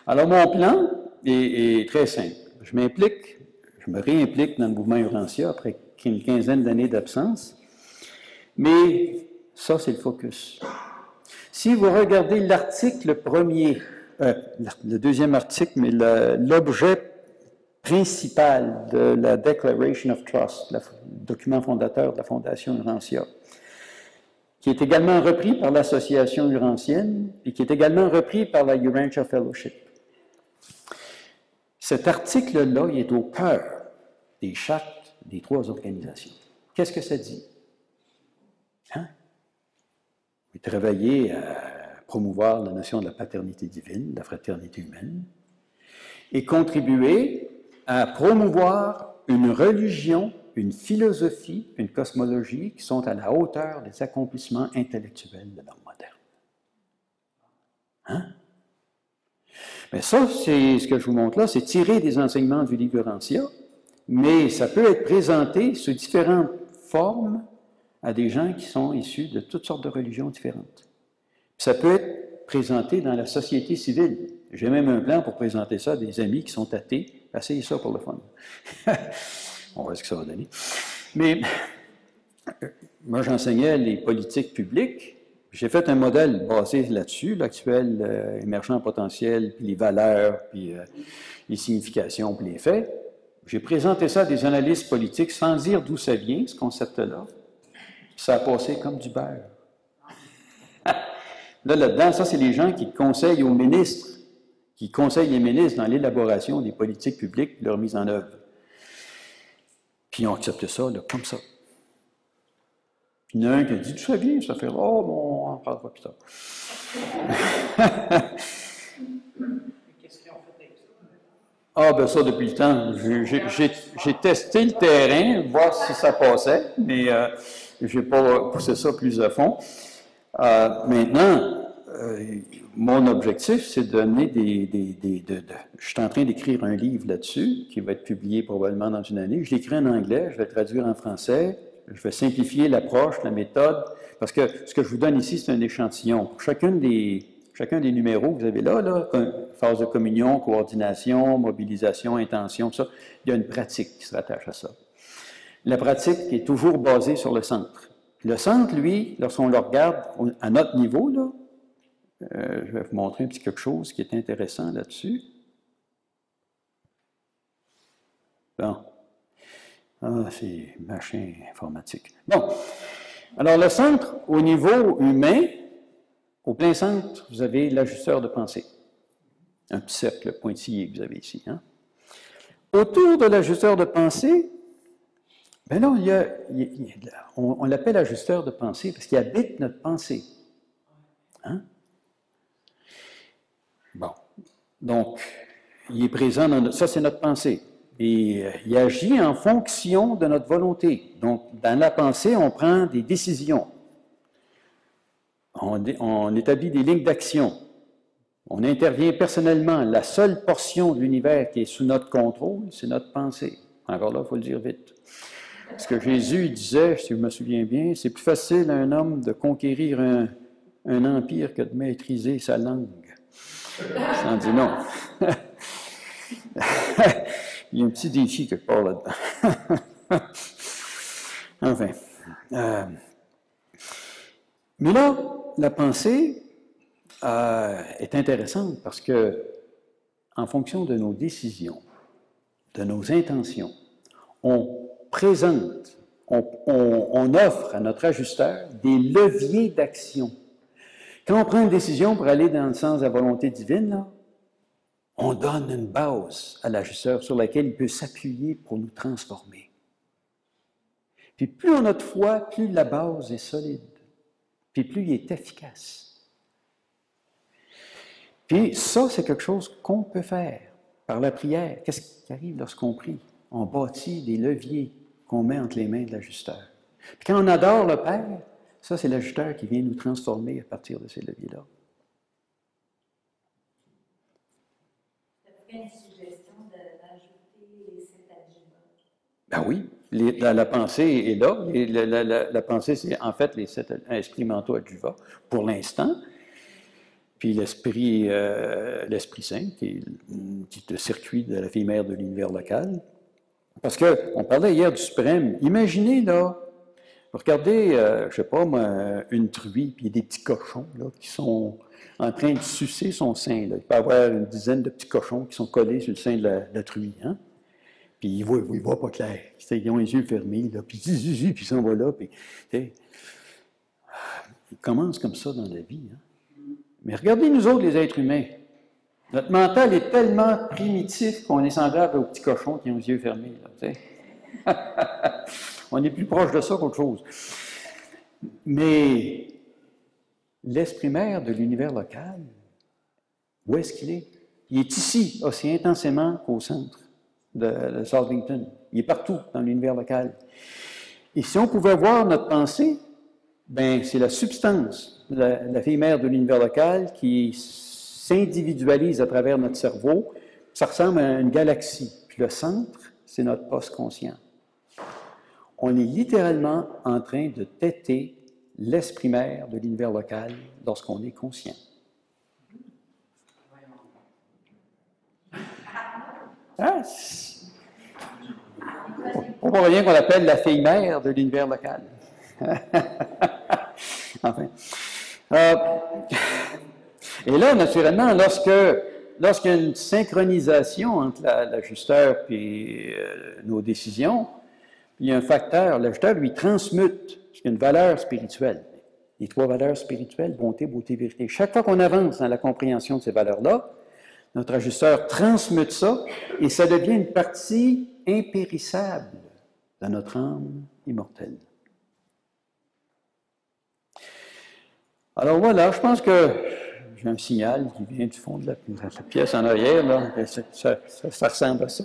Alors mon plan est très simple. Je me réimplique dans le mouvement Urantia après une quinzaine d'années d'absence, mais ça, c'est le focus. Si vous regardez l'article premier, le deuxième article, mais l'objet principal de la Declaration of Trust, le document fondateur de la Fondation Urantia, qui est également repris par l'Association Urantienne et qui est également repris par la Urantia Fellowship. Cet article-là, il est au cœur des chartes des 3 organisations. Qu'est-ce que ça dit? Hein? Vous travaillez à promouvoir la notion de la paternité divine, de la fraternité humaine, et contribuer à promouvoir une religion, une philosophie, une cosmologie qui sont à la hauteur des accomplissements intellectuels de l'homme moderne. Hein? Mais ça, c'est ce que je vous montre là, c'est tiré des enseignements du livre Urantia, mais ça peut être présenté sous différentes formes à des gens qui sont issus de toutes sortes de religions différentes. Ça peut être présenté dans la société civile. J'ai même un plan pour présenter ça à des amis qui sont athées. Essayez ça pour le fun. On va voir ce que ça va donner. Mais moi, j'enseignais les politiques publiques, J'ai fait un modèle basé là-dessus, l'actuel émergent potentiel, puis les valeurs, puis les significations, puis les faits. J'ai présenté ça à des analystes politiques sans dire d'où ça vient, ce concept-là. Ça a passé comme du beurre. Là-dedans, ça, c'est les gens qui conseillent aux ministres, qui conseillent les ministres dans l'élaboration des politiques publiques et leur mise en œuvre. Puis ils ont accepté ça, là, comme ça. Puis il y en a un qui a dit, tout ça vient, ça fait, oh, bon, on en parlera plus tard. Qu'est-ce qu'ils ont fait avec ça? Ah, ben ça, depuis le temps, j'ai testé le terrain, voir si ça passait, mais je n'ai pas poussé ça plus à fond. Maintenant, mon objectif, c'est de donner je suis en train d'écrire un livre là-dessus, qui va être publié probablement dans une année. Je l'écris en anglais, je vais le traduire en français, je vais simplifier l'approche, la méthode, parce que ce que je vous donne ici, c'est un échantillon. Pour chacun des numéros que vous avez là, phase de communion, coordination, mobilisation, intention, ça, il y a une pratique qui se rattache à ça. La pratique est toujours basée sur le centre. Le centre, lui, lorsqu'on le regarde à notre niveau, là, je vais vous montrer un petit quelque chose qui est intéressant là-dessus. Bon. Ah, c'est machin informatique. Bon. Alors, le centre, au niveau humain, au plein centre, vous avez l'ajusteur de pensée. Un petit cercle pointillé que vous avez ici. Hein? Autour de l'ajusteur de pensée, ben non, on l'appelle ajusteur de pensée parce qu'il habite notre pensée. Hein? Bon. Donc, il est présent dans ça, c'est notre pensée. Et il agit en fonction de notre volonté. Donc, dans la pensée, on prend des décisions. On établit des lignes d'action. On intervient personnellement. La seule portion de l'univers qui est sous notre contrôle, c'est notre pensée. Encore là, il faut le dire vite. Parce que Jésus disait, si je me souviens bien, c'est plus facile à un homme de conquérir un empire que de maîtriser sa langue. Sans dire non. Il y a un petit défi quelque part là-dedans. Enfin. Mais là, la pensée est intéressante parce que, en fonction de nos décisions, de nos intentions, on présente, on offre à notre ajusteur des leviers d'action. Quand on prend une décision pour aller dans le sens de la volonté divine, là, on donne une base à l'ajusteur sur laquelle il peut s'appuyer pour nous transformer. Puis plus on a de foi, plus la base est solide, puis plus il est efficace. Puis ça, c'est quelque chose qu'on peut faire par la prière. Qu'est-ce qui arrive lorsqu'on prie? On bâtit des leviers qu'on met entre les mains de l'ajusteur. Puis quand on adore le Père, ça, c'est l'ajusteur qui vient nous transformer à partir de ces leviers-là. Une suggestion d'ajouter les 7 adjuvants. Ben oui, la pensée est là. La pensée, c'est en fait les 7 esprits mentaux adjuvants pour l'instant. Puis l'Esprit Saint, qui est le circuit de la fille mère de l'univers local. Parce qu'on parlait hier du suprême. Imaginez, là, regardez, je ne sais pas moi, une truie, puis il y a des petits cochons là, qui sont en train de sucer son sein. Là. Il peut y avoir une dizaine de petits cochons qui sont collés sur le sein de la truie. Hein? Puis ils ne voient pas clair. Ils ont les yeux fermés, là, puis ils s'en vont là. Puis, ils commencent comme ça dans la vie. Hein? Mais regardez nous autres, les êtres humains. Notre mental est tellement primitif qu'on est semblable aux petits cochons qui ont les yeux fermés. Là, on est plus proche de ça qu'autre chose. Mais l'esprit mère de l'univers local, où est-ce qu'il est? Il est ici, aussi intensément qu'au centre de Salvington. Il est partout dans l'univers local. Et si on pouvait voir notre pensée, ben c'est la substance, la fille mère de l'univers local qui s'individualise à travers notre cerveau. Ça ressemble à une galaxie. Puis le centre, c'est notre poste conscient. On est littéralement en train de têter l'esprit mère de l'univers local lorsqu'on est conscient. Ah, on ne voit rien qu'on appelle la fille mère de l'univers local. Enfin. Et là, naturellement, lorsqu'il y a une synchronisation entre l'ajusteur et nos décisions, il y a un facteur, l'ajusteur lui transmute une valeur spirituelle. Les 3 valeurs spirituelles, bonté, beauté, vérité. Chaque fois qu'on avance dans la compréhension de ces valeurs-là, notre ajusteur transmute ça et ça devient une partie impérissable de notre âme immortelle. Alors voilà, je pense que j'ai un signal qui vient du fond de la pièce en arrière, là. Ça ressemble à ça.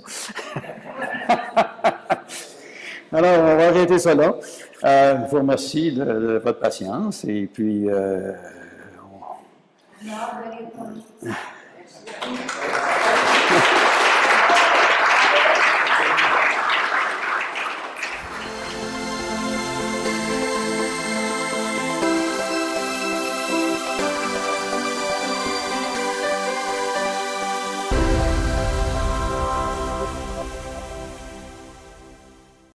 Alors, on va arrêter ça là. Je vous remercie de votre patience et puis... Non, vous n'avez pas.